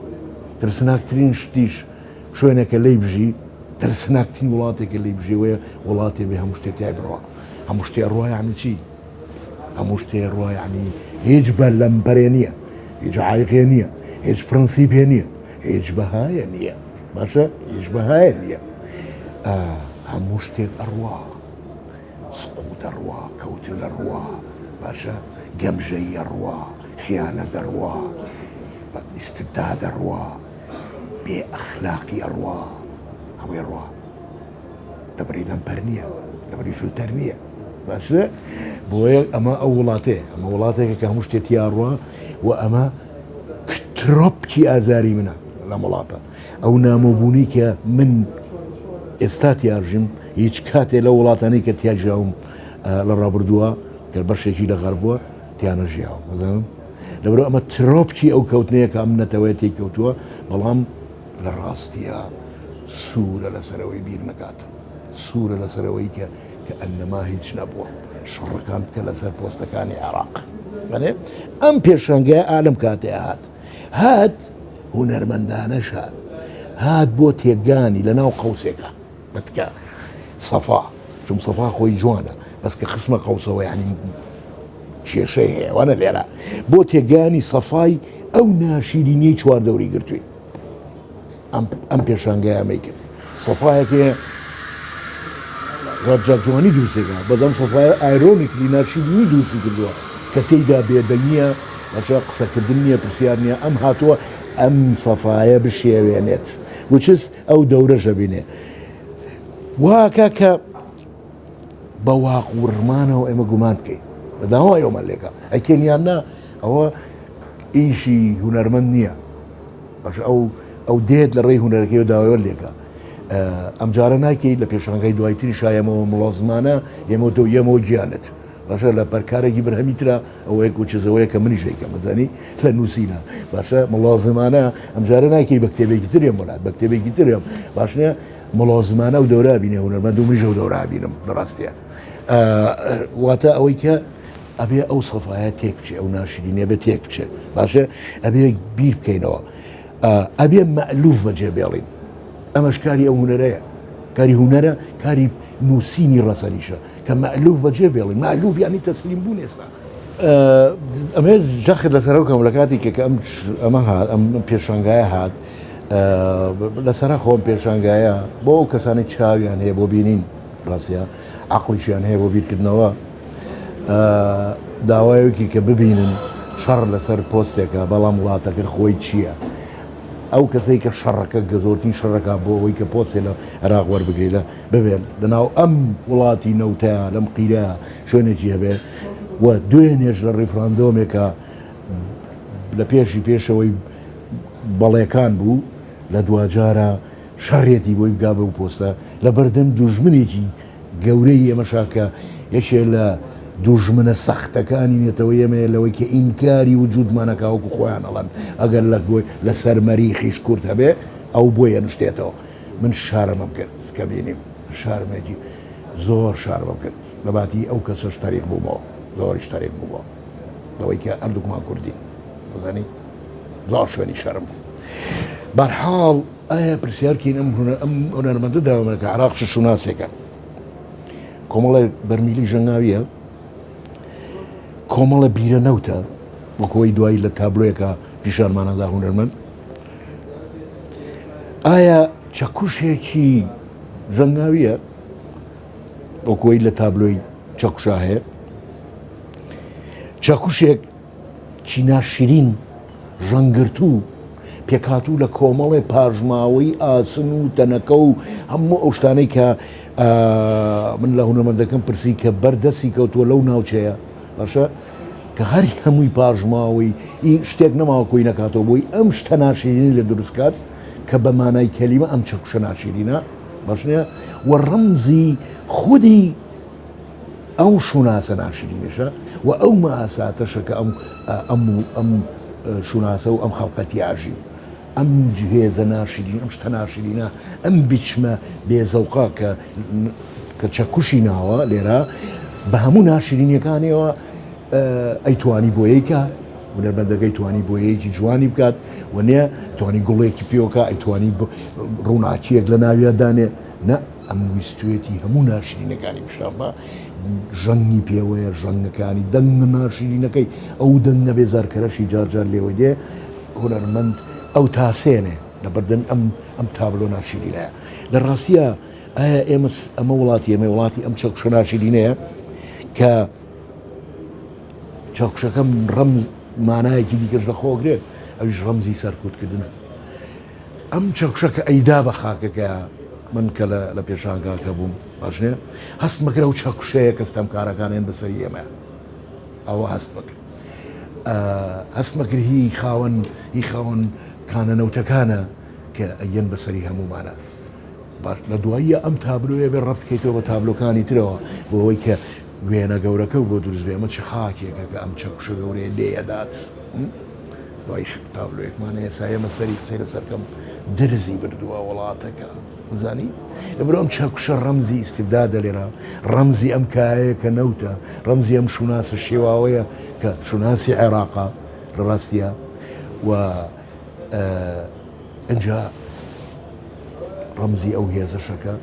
ترسناکترین شتیش شوێنێکە لی بژی ترسناکترین وڵاتێکە لی بژیوەیە وڵاتێ بێ هەموو شتێک تای بڕوا هەموو شتێ ڕوا یعنی چی هەموو شتێ ڕوا یعنی هیچ بە لەمبەرێ نییە هیچ عایقێ نییە هیچ پرەنسیپێ نییە هیچ بەهایە نییە باشە هیچ بەهایە نییە هەموو شتێک ئەڕوا سقوط دەڕوا کەوت لە ڕوا باشە گەمژەی ئەڕوا خیانە دەڕوا ئیستبدا دەڕوا بێ ئەخلاقی ئەڕوا هەمووی ڕوا لەبەری لەمپەر نییە لەبەری فلتەر نییە باشە بۆیە ئەمە ئەو وڵاتێ ئەمە وڵاتێکە کە هەموو شتێتی ئەڕوا و ئەمە ترۆپکی ئازاری منە لە وڵاتە ئەو نامۆبوونی کە من ئێستا تیاژیم هیچ کاتێ لە وڵاتانی کە تیاژاوم لە ڕابردووە کە بەشێکی لە غەربووە تیانەژیاوە مەزانم لەبەر ئەمە ترۆپکی ئەو کەوتنەیە کە ئەم نەتەوەی تێی کەوتووە بەڵام لە ڕاستیە سوورە لەسەرەوەی بیر نەکاتە سوورە لەسەرەوەی کە ئەنەما هیچ نەبووە شەڕەکان بکە لەسەر پۆستەکانی عێراق ئەم پێشەنگای ئالم کاتێ هات هونەرمەندانەش هات بۆ تێگانی لە ناو قەوسێکە بەتکە سەفا چون سەفا خۆی جوانە بەس کە قسمە قەوسەوە یعنی کێشەی هەیەوانە لێرە بۆ تێگانی سەفای ئەو ناشیرینی چواردەوری گرتووی ئەم پێشانگای ئەمەی کرد سەفایەکێ جوانی دووسێکە بەدەم سەفای ئایرۆنیکلی ناشیرینی دووسی کردووە کە تێیدا بێدەنیە بەشە قسەکردن نییە پرسیار نییە ئەم هاتووە ئەم سەفایە بشێوێنێت وچس ئەو دەورەشە بینێ واکە کە بە واقورمانەوە ئێمە گومان بکەین بەداوای ئەومەلێکە ئەکێنیان نا ئەوە ئیشی هونەرمەند نییە باش ئەو دێت لە ڕێی هونەرەکەی و داوایوە لێکە ئەم جارە ناکەیت لە پێشانگای دوایتری شایەمەوە مڵازمانە ئێمە گیانت باشە لە بەرکارێکی برهەمیترا ئەوەیە کوچزەوەیە کە منی ژێکە مەزانی لە نووسینە باشە مڵازمانە ئەم جارە ناکەی بە کتێبێکی ترێم وڵات بە کتێبێکی ترێم باشنە مڵازمانە و دەورا بینێ هونەرمەند و منیژە و دەورا بینم بەڕاستیە واتە ئەوەی کە ئەبێ ئەو سەفایە تێک بچێ ئەو ناشرینێ بێ تێک بچێت باشە ئەبێ بیر بکەینەوە ئەبێ مەئلوف بەجێ بێڵین ئەمەش کاری ئەو هونەرەیە کاری هونەرە کاری نووسینی ڕەسەریشە کە مەئلوف بەجێ بێڵین مەئلوف یانی تەسلیم بوون ئێستا ئەمێ جەخت لەسەرەوەکەم لە کاتی کە ئەمە هات ئەم پێشانگایە هات لەسەرە خۆم پێشانگایە بۆ ئەو کەسانی چاویان هەیە بۆ بینین ڕاستە عەقڵیشیان هەیە بۆ بیرکردنەوە داوایەکی کە ببینن شەڕ لەسەر پۆستێکە بەڵام وڵاتەکە خۆی چییە ئەو کەسەی کە شەڕەکە گەزۆرتی شەڕەکە بۆ ئەوەی کە پۆسێ لە عێراق وەربگری لە ببێت لەناو ئەم وڵاتی نەوتەیە لەم قیرە شوێنێکی هەبێ و دوێنێش لە ڕیفراندۆمێکە لە پێشەوەی بەڵێکان بوو لە دوجارە شەڕێتی بۆی بگا بە و پۆستە لە بەردەم دوژمنێکی گەورەی ئێمەشاکە یەکێ لە دوژمنە سەختەکانی نێتەوە ئێمە لەوەی کە ئینکاری وجودمانەکەوەکو خۆیان ئەڵەن ئەگەر لە سەر مەریخیش کورت هەبێ ئەو بۆیە نشتێتەوە من شارەمەم کرد کە بینیم شارمێکی زۆر شارمەم کرد لەباتی ئەو کەسەش تاریخ بوومەوە زۆریش تاریخ بوومەوە لەوەی کە هەردووکمان کوردین بزانی زۆر شوێنی شەرم بوو بەرحاڵ ئایا پرسیارکەین ئەم هونەرمەندە داوامەکە عێراق شوناسێکە کۆمەڵە بەرمیلی ژەنگاویە کۆمەڵە بیرە نەوتە وەکەوەی دوایی لە تابلۆیەکە پیشانمانەدا هونەرمەند ئایا چەکوشێکی ژەنگاویە وەکەوەی لە تابلۆی چەکوشا هەیە چەکوشێک چیناشرین ژەنگرتوو پێکاتوو لە کۆمەڵی پاژماوەی ئاسن و تەنەکە و هەموو ئەو شتانەی کە من لە هونەرمەندەکەم پرسی کە بەردەستی کەوتووە لەو ناوچەیە باشە کە هەر هەمووی پاژماوەی شتێک نەماوە کۆی نەکاتەوە بۆی ئەم شتە ناشرینی لە دروستکات کە بە مانای کەلیمە ئەم چەکوشە ناشرینە باشنە و ڕەمزی خودی ئەو شوناسە ناشرینێشە و ئەو ماساتەشە کە ئەم شوناسە و ئەم خەڵقەتی ئاژی ئەم جهێزە ناشرین ئەم شتە ناشرینە ئەم بیچمە بێزەوقا کە چەکوشی ناوە لێرە بە هەموو ناشرینیەکانیەوە ئەیتوانی بۆیەکە هونەرمەندەکەی توانی بۆیەکی جوانی بکات و نییە توانی گوڵێکی پێوەکە ئەیتوانی ڕووناکیەک لە ناویادانێ نە ئەم ویستوێتی هەموو ناشرینەکانی پیشان بە ژەنگی پێوەیە ژەنگەکانی دەنگ ناشرینەکەی ئەو دەنگە بێزارکەرەشی جارجار لێوە دێ هونەرمەند ئەو تاسێنێ لە بەردەم ئەم تابلۆ ناشرینەیە لە ڕاستیە ئایا ئەمە وڵاتی ئەم چەکوشە ناشرینەیە کە چاکوشەکەم ڕەم مانایەکی دیکەش لە خۆگرێت ئەویش ڕەمزی سەرکوتکردنە ئەم چەکوشەکە ئەیدا بە خاکەکە من کە لە پێشانگاکە بووم باشنێ هەست مەکرە و چەکوشەیە کەستەم کارەکانیان بەسەری ئێمە ئەوە هەست مەکرد هەست مەکرد هی خاوەن کانەنەوتەکانە کە ئەیەن بەسەری هەمومانە لە دواییە ئەم تابلۆیە بێ ڕەبکەیتەوە بە تابلۆکانی ترەوە بۆ ئەوەی کە وێنە گەورەکە و بۆ دروست بێ ئەمە چ خاکێکە کە ئەم چەکوشە گەورەیە لێدات دوای تابلۆیەکمانە ئێسا ئێمە سەری قسەی لەسەرکەم درزی بردووە وڵاتەکە زانی لەبەر ئەم چەکوشە ڕەمزی ئیستیبدادە لێرە ڕەمزی ئەم کایەیە کە نەوتە ڕەمزی ئەم شوناسە شێواوەیە کە شوناسی عێراقا ڕاستیە و ئەنجا ڕەمزی ئەو هێزەشەکە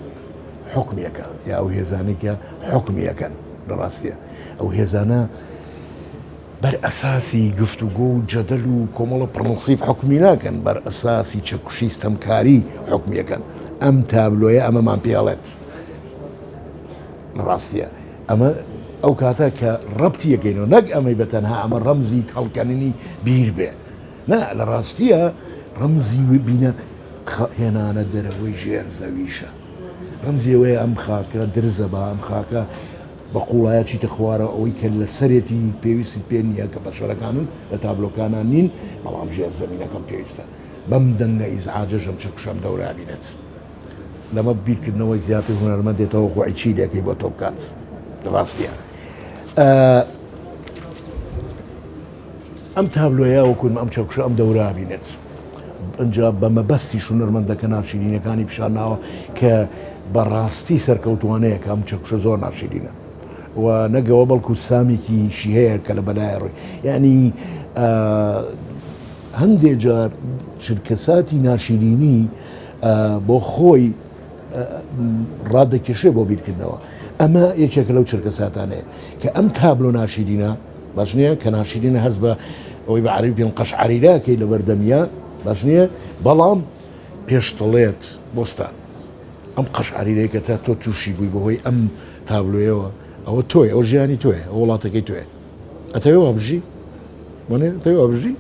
حکمێکە یا ئەو هێزانێکە حکمیەکەن لە ڕاستیە ئەو هێزانە بەر ئەساسی گفتوگۆ و جەدەل و کۆمەڵە پرەنسیب حکمی ناکەن بەر ئەساسی چەکوشی ستەمکاری حکمیەکەن ئەم تابلۆیە ئەمەمان پێڵێت لە ڕاستیە ئەمە ئەو کاتە کە ڕەبتی یەکەینەوە نەک ئەمەی بەتەنها ئەمە ڕەمزی هەڵکەننی بیر بێ نا لە ڕاستیە ڕەمزی بینە هێنانە دەرەوەی ژێر زەویشە ڕەمزیەوەی ئەم خاکە درزە بە ئەم خاکە بە قوڵایەتی تەخوارە ئەوەی کە لە سەرێتی پێویستی پێ نییە کە بەشەرەکانن لە تابلۆکانان نین بەڵام ژێر زەمینەکەم پێویستە بەم دەنگە ئیزعاجەژەم چەکوشەم دەورابینێت لەمە بیرکردنەوەی زیاتر هونەرمەندێتەوە قوعیچی لێکەی بۆ تۆ بکات ڕاستیە ئەم تابلۆیە وەکوون ئەم چەکوشە ئەم دەورابینێت ئەنجا بە مەبەستی شونەرمەندەکە ناشرینەکانی پیشانناوە کە بەڕاستی سەرکەوتوانەیە کە ئەم چەکوشە زۆر ناشرینە و نەگەوە بەڵکو سامیکی شی هەیە کە لە بەلای ڕووی یعنی هەندێک جار شرکەساتی ناشرینی بۆ خۆی ڕادەکێشێ بۆ بیرکردنەوە ئەمە یەکێکە لەو چرکەساتانەیە کە ئەم تابلۆ ناشرینە باش نییە کە ناشرینە هەست بە ئەوەی بە عەربی پێڵێن قەشعەریراکەی لە بەردەمیە باش نییە بەڵام پێشتەڵێت بۆستان ئەم قەشعەریرەیە کە تا تۆ تووشی بووی بەهۆی ئەم تابلۆیەوە ئەوە تۆی ئەو ژیانی تۆیە ئەو وڵاتەکەی تۆیە ئەتەوێ وابژی وانێ تەوێ وابژی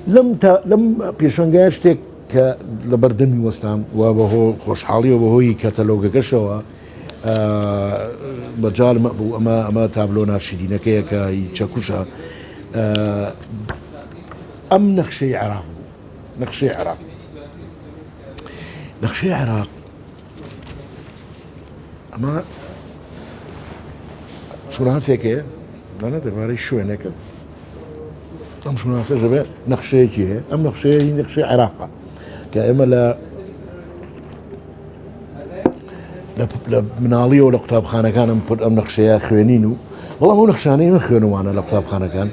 لەم پێشەنگای شتێک کە لە بەردەمی وەستان و بەهۆ خۆشحاڵی و بەهۆی کەتەلۆگەکەشەوە بەجار بوو ئەمە تابلۆ ناشرینەکەیە کە چەکوشە ئەم نەخشەی عێراق نەخشەی عێراق ئەمە شوڕاتێکەیە دەنە دەبارەی شوێنەکە ئەم شوڕاتەژە بێ نەخشەیەکی هەیە ئەم نەخشەی عێراقە کە ئێمە لە مناڵیەوە لە قوتابخانەکانم پڕ ئەم نەخشەیە خوێنین و بەڵام ئەو نەخشانەی من خوێنوانە لە قوتابخانەکان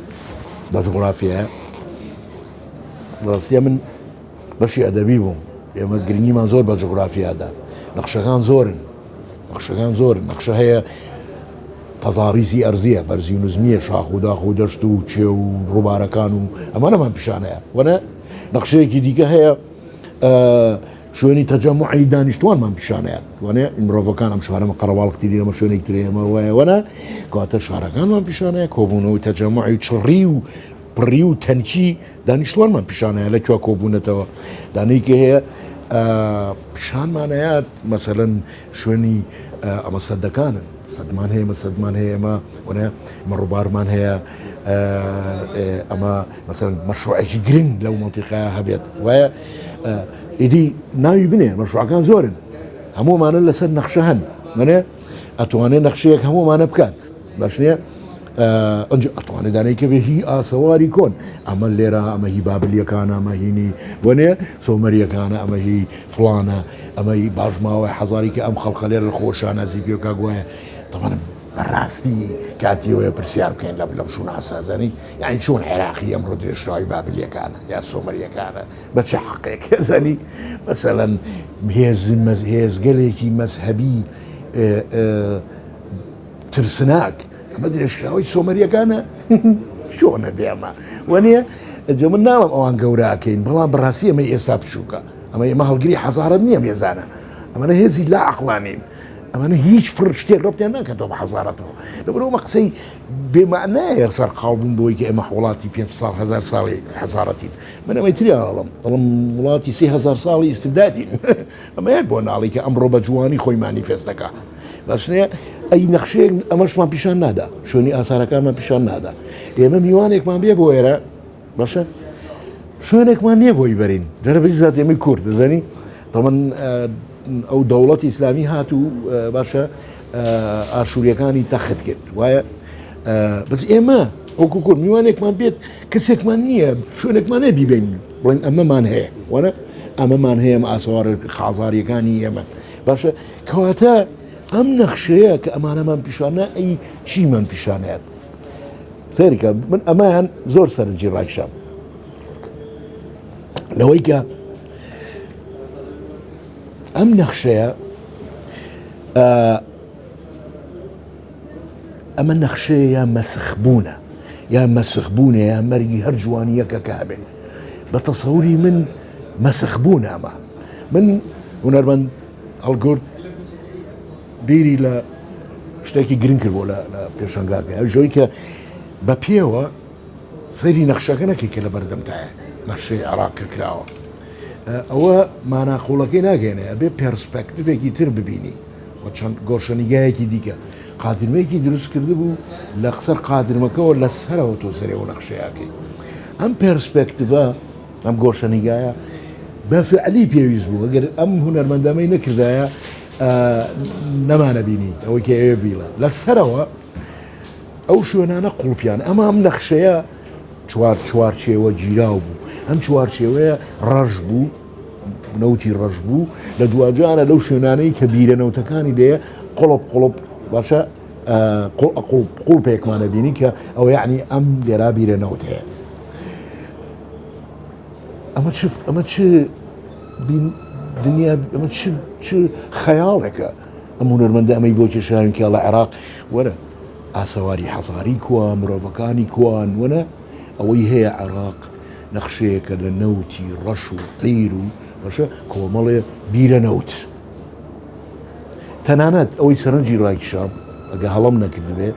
بە جوغرافیایە ڕاستیە من بەشی ئەدەبی بووم ئێمە گرنگیمان زۆر بە جوغرافیادا نەخشەکان زۆرن نەخشە هەیە تەزاریزی ئەرزیە بەرزی و نزمیە شاخ و داخ و دەشت و چێ و ڕووبارەکان و ئەمانەمان پیشانەیە وەنە نەخشەیەکی دیکە هەیە شوێنی تەجەموعی دانیشتوانمان پیشانەیە وانێ مرۆڤەکان ئەم شارەمە قەرەباڵقتیری ئەمە شوێنێک ترێ ئەمە وایە وەنە کەواتە شارەکانمان پیشانەیە کۆبوونەوەی تەجەموعی و چڕی و پڕی و تەنکی دانیشتوانمان پیشانەیە لە کوێ کۆبوونەتەوە دانەیەکی هەیە پیشانمانەیە مەسەلەن شوێنی ئەمە سەدەکانن سەدمان هەیە سەدمان هەیە ئەمە وەنە ڕووبارمان هەیە ئەمە مەسەلەن مەشروعێکی گرنگ لەو مەنتیقەیە هەبێت وایە ئیدی ناوی بنێ مەشروعەکان زۆرن هەموومانە لەسەر نەخشە هەن منێ ئەتوانێت نەخشەیەک هەموومانە بکات باش نییە ئەنج ئەتوانێت دانەیەکە بێ هی ئاسەواری کۆن ئەمە لێرە ئەمە هی بابلیەکانە ئەمە هینی بۆنێ سۆمەریەکانە ئەمە هی فڵانە ئەمە هی باژماوەی حەزاری کە ئەم خەڵخە لێرە خۆشانە زیبیۆکە گوایە تەوانم بەڕاستی کاتیەوەی پرسیار بکەین لەم شووناسازانی یعنی چۆن عێراقی ئەمڕۆ درێژراوی بابلیەکانە یا سۆمەریەکانە بە چه حەقێک زەنی مەسەلەن هێزگەلێکی مەزهەبی ترسناک ئەمە درێژراوی سۆمەریەکانە شۆنە بێمە وەنیە ئەجە من ناڵم ئەوان گەوراکەین بەڵام بەڕاستی ئەمە ئێستا بچووکە ئەمە هەڵگری حەزارەت نییە مێزانە ئەمەە هێزی لا عەقڵانین ئەمانە هیچ پڕ شتێک ڕەبتیان ناکەتەوە بە حەزارەتەوە لەبەرەوە قسەی بێمەعنایە سەر قاڵبوون بۆی کە ئێمە وڵاتی 500 ساڵی حەزارەتین من ئەمەی تریاڵم دەڵم وڵاتی 3000 ساڵی ئیستبدادین ئەمە یان بۆ ناڵی کە ئەمڕۆ بە جوانی خۆی مانیفێستەکە باشنەیە ئەی نەخشەیەک ئەمەشمان پیشان نادا شوێنی ئاسارەکانمان پیشان نادا ئێمە میوانێکمان بێ بۆ ئێرە باشە شوێنێکمان نییە بۆی بەرین لەرە بەی زات ئێمەی کورد دەزانی تەمەن ئەو دەوڵەتی ئیسلامی هاتوو باشە ئاشووریەکانی تەخت کرد وایە بەس ئێمە ئەوکو کورد میوانێکمان بێت کەسێکمان نییە شوێنێکمانێ بیبین بڵین ئەمەمان هەیە وانە ئەمەمان هەیە ئاسوار خازاریەکانی ئێمە باشە کەواتە ئەم نەخشەیە کە ئەمانەمان پیشانە ئەی چیمان پیشانەیەت سەریکە من ئەمایان زۆر سەرنجی ڕاکشام لەوەی کە ئەم نەخشەیە ئەمە نەخشەیە یا مەسخبوونە یا مەسخبوونە یا مەرگی هەر جوانیەکە کە هەبێ بە تەسەوری من مەسخبوونە ئەمە من هونەرمەند هەڵگورد بیری لە شتێکی گرنگ کرد بۆ لە پێشەنگاکە ژۆی کە بە پێوە سەیری نەخشەکە نەکەی کە لە بەردەمتایە نەخشەی عێراق کراوە ئەوە ماناقۆڵەکەی ناگەێنێ ئەبێ پێرسپێکتیڤێکی تر ببینی وە چەند گۆشەنیگایەکی دیکە قادرمەیەکی دروست کرده بوو لە قسەر قادرمەکەەوە لە سەرەوە تۆ سەرەوە نەخشەیەکەی ئەم پێرسپێکتیڤە ئەم گۆشەنیگایە بە فعلی پێویست بوو ئەگەر ئەم هونەرمەندەمەی نەکردایە نەمانە بینی ئەوەی کە ئێوە بیڵە لە سەرەوە ئەو شوێنانە قوڵپیان ئەمە ئەم نەخشەیە چوارچێوە گیراو بوو ئەم چوارچێوەیە ڕەش بوو نەوتی ڕەش بوو لە دوجارە لەو شوێنانەی کە بیرەنەوتەکانی لێە قوڵب باشە قوڵپێکمانە بینی کە ئەوە یعنی ئەم لێرا بیرەنەوت هەیە ئەمە چ دنیا ئەمە چ خەیاڵێکە ئەم هونەرمەندە ئەمەی بۆ کێشاوین کە لە عێراق وەرە ئاسەواری حەزاری کووە مرۆڤەکانی کوان وەنە ئەوەی هەیە عێراق نەخشەیەکە لە نەوتی ڕەش و قیر و باشە کۆمەڵێ بیرەنەوت تەنانەت ئەوەی سەرنجی ڕاکیشام ئەگە هەڵم نەکردبێ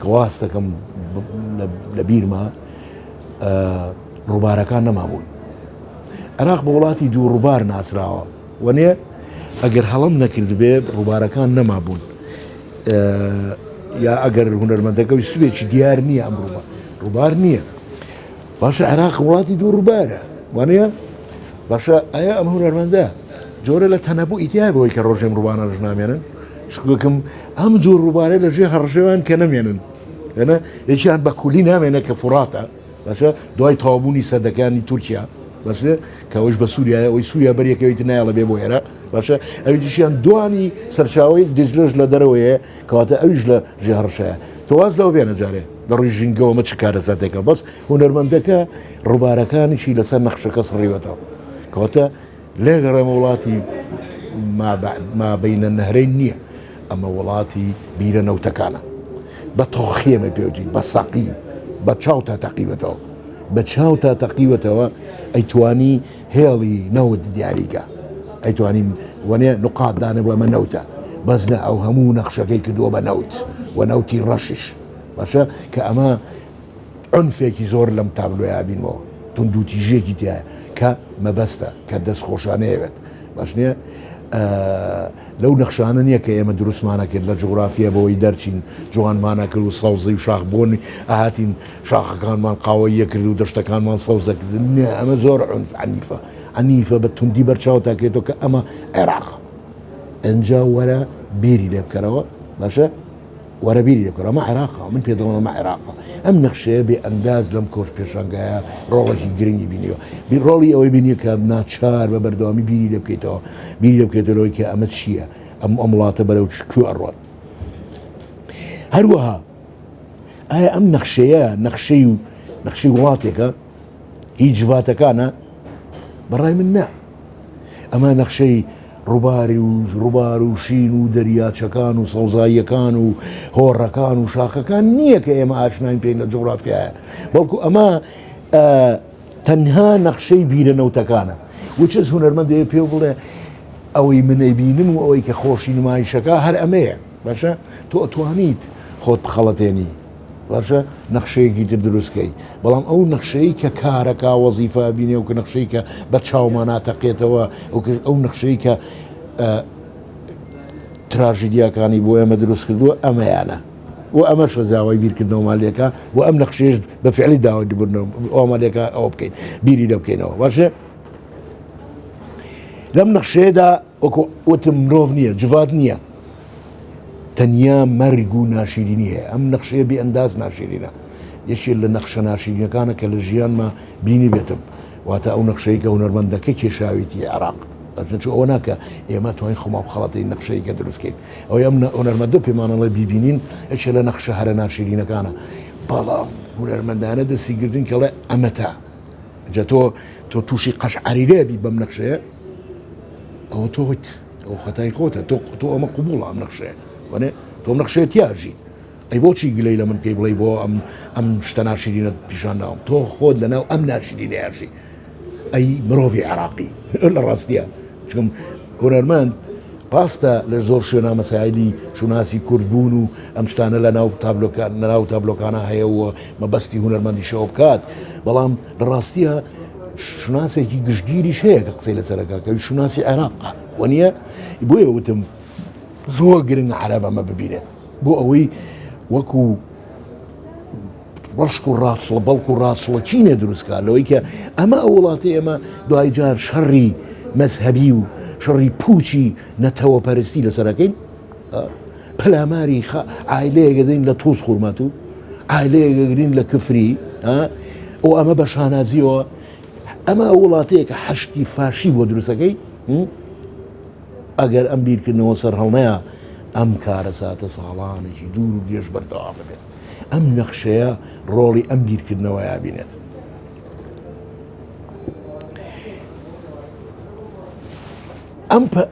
کە واستەکەم لە بیرما ڕووبارەکان نەمابوون. عێراق بە وڵاتی دوو ڕووبار ناسراوە وانێ ئەگەر هەڵم نەکرد بێ ڕووبارەکان نەمابوون یا ئەگەر هونەرمەندەکەی سوێکی دیار نییە ئەم ڕووبار نییە. باشە عێراق وڵاتی دوو ڕووبارە وانەیە باشە ئایا ئەم هونەرمەندە جۆرە لە تەنەبوو ئیتیای بەوەی کە ڕۆژێم ڕووبانە ژنامێنن شکوکم ئەم دوو ڕووبارە لە ژێ هەڕژێوان کە نەمێنن لەنە یەکیان بە کولی نامێنە کە فوراتە باشە دوای تەوابوونی سەدەکانی تورکیا باشە کە ئەوش بە سووریایە ئەوی سووریا بەریەکەویت نایڵە بێ بۆ ئێرە باشە ئەوی دیشیان دوانی سەرچاوی دژلۆژ لە دەرەوەیە کەواتە ئەویش لە ژێ هەڕشەیە تۆواز لەوە بێنە جارێ لە ڕووی ژینگەوەمە چ کارە ساتێکە بەس هونەرمەندەکە ڕووبارەکانیشی لەسەر نەخشەکە سڕیوەتەوە کەواتە لێگەڕێمە وڵاتی ما بینە نەهرەین نییە ئەمە وڵاتی بیرە نەوتەکانە بە تۆخێمە پێوتی بە سەقی بە چاو تا تەقیبەتەوە بە چاو تا تەقیوەتەوە ئەیتوانی هێڵی نەوت دیاریکە ئەیتوانین وەنێ نقاط دانێ بڵێمە نەوتە بەس نە ئەو هەموو نەخشەکەی کردووە بە نەوت و نەوتی ڕەشش باشە کە ئەمە عنفێکی زۆر لەم تابلۆیا بینەوە توندوتیژێکی تایە کە مەبەستە کە دەست خۆشانەیەوێت باش نییە لەو نەخشانە نییە کە ئێمە دروستمانە کرد لە جغرافیە بەوەی دەرچین جوانمانە کرد و سەوزی و شاخ بۆنی ئاهاتین شاخەکانمان قاوەیە کرد و دەشتەکانمان سەوز دەکرد ئەمە زۆر عنف عنیفە بە توندی بەرچاو تاکێتەوە کە ئەمە عێراق ئەنجا وەرە بیری لێ بکەرەوە باشە وەرە بیری لێ بکەرەوە ئەمە عێراقە من پێ دەڵێم ئەمە عێراقە ئەم نەخشەیە بێ ئەنداز لەم کۆش پێشەنگایە ڕۆڵێکی گرنگی بینیەوە ڕۆڵی ئەوەی بینی کە ناچار بە بەردەوامی بیری لێ بکەیتەوە بیری لێ بکەیتەوەی کە ئەمە چییە ئەم وڵاتە بەرەو کوێ ئەڕوات هەروەها ئایا ئەم نەخشەیە نەخشەی وڵاتێکە هیچ جواتەکانە بەڕای من نا ئەمە نەخشەی ڕووبار و شین و دەریاچەکان و سەوزاییەکان و هۆڕەکان و شاخەکان نییە کە ئێمە ئاشناین پێین لە جغرافیایە بەڵکو ئەمە تەنها نەخشەی بیرەنەوتەکانە وچەس هونەرمەندەیە پێ بڵێ ئەوەی منەی بینم و ئەوەی کە خۆشی نمایشەکە هەر ئەمەیە باشە تۆ ئەتوانیت خۆت بخەڵەتێنی باشە نەخشەیەکی تر دروستکەی بەڵام ئەو نەخشەی کە کارەکە وەزیفە بینێ و کە نەخشەی کە بە چاومان ناتەقێتەوە ئەو نەخشەی کە تراژیدیاکانی بۆ ئێمە دروست کردووە ئەمەیانە و ئەمە شەزاوای بیرکردنەوە مالیەکە و ئەم نەخشێش بە فعلی داوای ئۆمالیەکە ئەوە بکەین بیری لە بکەینەوە باشە لەم نەخشەیەدا وەکو وتم مرۆڤ نییە جوات نییە تەنیا مەرگ و ناشیرینیە ئەم نەخشەیە بێ ئەنداز ناشیرینە یەکێک لە نەخشە ناشیرینەکانە کە لە ژیانمە بینی بێتم واتە ئەو نەخشەی کە هونەرمەندەکە کێشاویتی عێراق ئەوە ناکە ئێمە توانین خۆما بخەڵەتەی نەخشەی کە دروستکەین ئەوەی ئەم هونەرمەندە پێمانەڵێ بیبینین یەکێک لە نەخشە هەرە ناشیرینەکانە بەڵام هونەرمەندانە دەستیگرتن کەڵێ ئەمەتە جا تۆ تووشی قەشعەریرێبی بەم نەخشەیە ئەوە تۆیت ئەو خەتای خۆتە تۆ ئەمە قوبوڵە ئەم نەخشەیە وانێ تۆم نەخشێت تیاژی ئەی بۆچی گلەی لە من پێی بڵێ بۆ ئەم شتە ناشیرینە پیشانداوم تۆ خۆت لەناو ئەم ناشیرینەیەژی ئەی مرۆڤی عێراقی لە ڕاستیە چکم هونەرمەند ڕاستە لە زۆر شوێنە مەسایلی شوناسی کوردبوون و ئەم شتانە لە ناو تابلۆکانە هەیە و مەبەستی هونەرمەندی شەوە بکات بەڵام لە ڕاستیە شوناسێکی گشتگیریش هەیە کە قسەی لەسەرەکە کەوی شوناسی عێراقە وەنیە بۆیە وتم زۆر گرنگ عەرەب ئەمە ببینێت بۆ ئەوەی وەکو ڕشک و ڕاستڵە بەڵک و ڕاستڵە چینێ دروستکە لەوەی کە ئەمە ئەو وڵاتی ئێمە دوای جار شەڕی مەزهەبی و شەڕی پوچی نەتەوە پەرستی لەسەرەکەین پەلاماری ئایلەیەکە دەین لە تۆز خوورمەت و ئایلەیەکە گرین لە کفری ئەو ئەمە بە شانازیەوە ئەمە ئەو وڵاتەیە کە حەشتی فاشی بۆ دروستەکەی ئەگەر ئەم بیرکردنەوە سەر هەڵمەیە ئەم کارە ساتە ساڵانێکی دوور و درێژ بەردەوام بێت ئەم نەخشەیە ڕۆڵی ئەم بیرکردنەوە یابینێت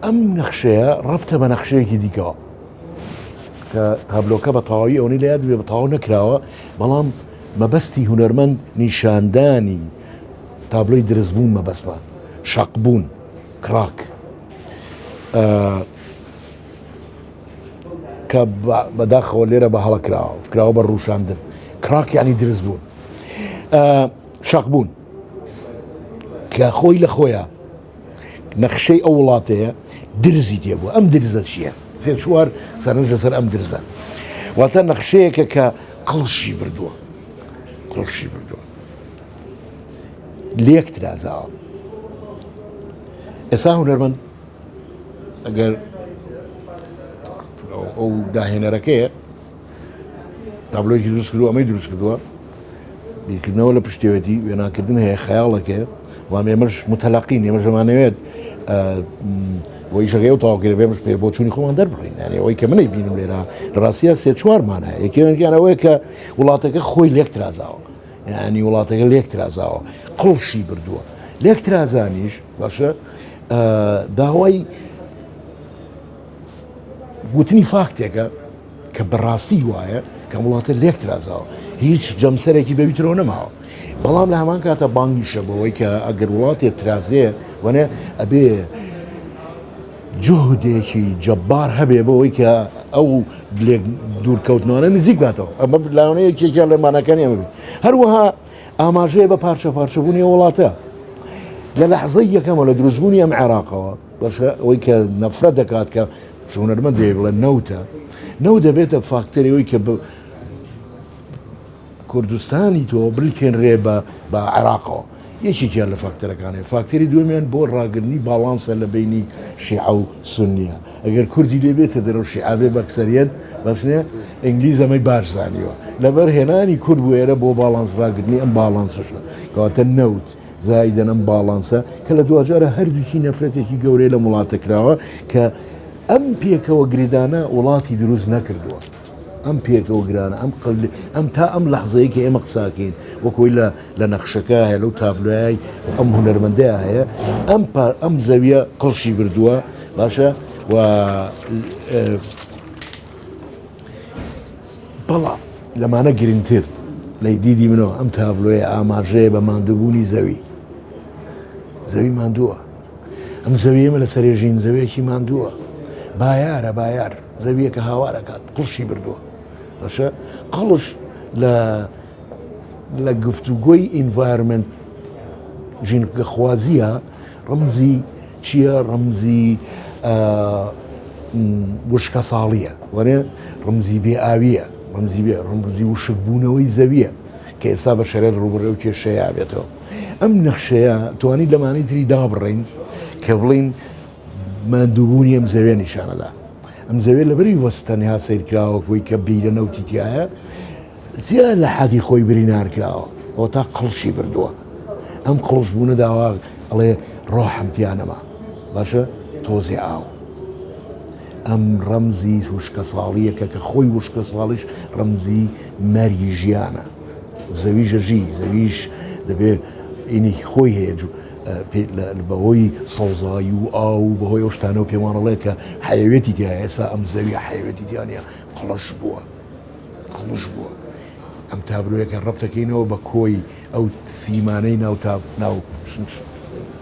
ئەم نەخشەیە ڕەبتە بە نەخشەیەکی دیکەوە کە هەبلۆکە بە تەواوی ئەوەی لە یاد بێ بە تەواو نەکراوە بەڵام مەبەستی هونەرمەند نیشاندانی تابلۆی درستبوون مەبەستمە شەقبوون کراک کە بەداخەوە لێرە بە هەڵەکراوە بە ڕووشاندن کراک یعنی دروست بوون شەق بوون کە خۆی لە خۆیە نەخشەی ئەو وڵاتەیە درزی تێبوو ئەم درزە چییە سێ چوار سەرنج لەسەر ئەم درزە واتە نەخشەیەکە کە قڵشی بردووە لێک ترازاوە ئێستا هونەرمەند ئەگەر ئەو داهێنەرەکەیە تابلۆیەکی دروست کردووە ئەمەی دروست کردووە بیرکردنەوە لە پشتێوەتی وێناکردن هەیە خەیاڵەکەیە وام ئێمەش متەلاقین ئێمە ژەمانەوێت بۆ ئیشەکەی و تاواکرێ بێمش پێ بۆ چوونی خۆمان دەربڕین یعنی ئەوەی کە منەی بینم لێرە لە ڕاستیە سێ چوارمان هەیە یەکێکیانەوەیە کە وڵاتەکە خۆی لێک ترازاوە یعنی وڵاتەکە لێک ترازاوە قڵشی بردووە لێک ترازانیش باشە داوای گوتنی فاکتێکە کە بەڕاستی وایە کە وڵاتە لێک ترازاوە هیچ جەمسەرێکی بەویترەوە نەماوە بەڵام لە هەمان کاتە بانگیشە بەوەی کە ئەگەر وڵاتێک ترازێ وەنێ ئەبێ جهدێکی جەبار هەبێ بەوەی کە ئەو لێک دوورکەوتنەوەە نزیک باتەوە ئەمە لاوانەیەکێکیان لە مانەکانی ئەمە بێ هەروەها ئاماژەیە بە پارچە پارچەبوونی وڵاتە لە لەحزەی یەکەمە لە دروستبوونی ئەم عێراقەوە بەشە ئەوەی کە نەفرەت دەکات کە شونەرمەند دێ بڵێ نەوتە نەوت دەبێتە فاکتەرەوەی کە کوردستانی تۆ بلکێنرێ بە عێراقەوە یەکێکیان لە فاکتەرەکانێ فاکتەری دومیان بۆ ڕاگرنی باڵانسە لە بینی شیعە و سونیە ئەگەر کوردی لێبێتە دەرەو شیعابێ بەکسەریەت بەسنێ ئینگلیز ئەمەی باش زانیوە لەبەر هێنانی کورد بۆ ئێرە بۆ باڵانس ڕاگرنی ئەم باڵانسەشە کەواتە نەوت زایدەن ئەم باڵانسە کە لە دوجارە هەردووکی نەفرەتێکی گەورەی لە وڵاتە کراوە کە ئەم پێکەوە گریدانە وڵاتی دروست نەکردووە ئەم پێکەوە گرانە ئەم تا ئەم لەحزەیە کە ئێمە قساکەین وەکۆی لە نەخشەکە هەیە لەو تابلۆی ئەم هونەرمەندەیە هەیە ئەم زەویە قڵشی بردووە باشە و بەڵام لەمانە گرنگتر لەی دیدی منەوە ئەم تابلۆیە ئاماژەیە بە ماندووبوونی زەوی ماندووە ئەم زەویێمە لە سەرێژین زەویەکی ماندووە بایار زەویەکە هاوارەکات قڵشی بردووە باشە قەڵش لە گفتوگۆی ئینڤایرمنت ژینگەخوازیە ڕەمزی چییە ڕەمزی وشکە ساڵیە وەرێ ڕەمزی بێئاویە ڕەمزی وشکبوونەوەی زەویە کە ئێستا بە شەرێت ڕوبڕێ و کێشەیە بێتەوە ئەم نەخشەیە توانی لەمانەی تری دابڕین کە بڵین ماندووبوونی ئەم زەوێ نیشانەدا ئەم زەوێ لەبەری وەستەنها سیرکراوەکەوەی کە بیرە نەوتیتیایە زیاد لە حەدی خۆی برینارکراوە ئەوە تا قڵشی بردووە ئەم قڵش بوونە داوا ئەڵێ ڕۆحمتیانەما باشە تۆزی ئاو ئەم ڕەمزی وشکە ساڵیەکە کە خۆی وشکە ساڵیش ڕەمزی مەرگی ژیانە زەوی ژەژی زەویش دەبێت ئینی خۆی هەیە بەهۆی سەوزایی و ئاو و بەهۆی ئەو شتانە و پێوانەڵێ کە حەیەوێتی تیا ئێستا ئەم زەوی حەیەوێتی دیانە قڵش بووە ئەم تابلۆیەکە ڕەبتەکەینەوە بە کۆی ئەو سیمانەی ناو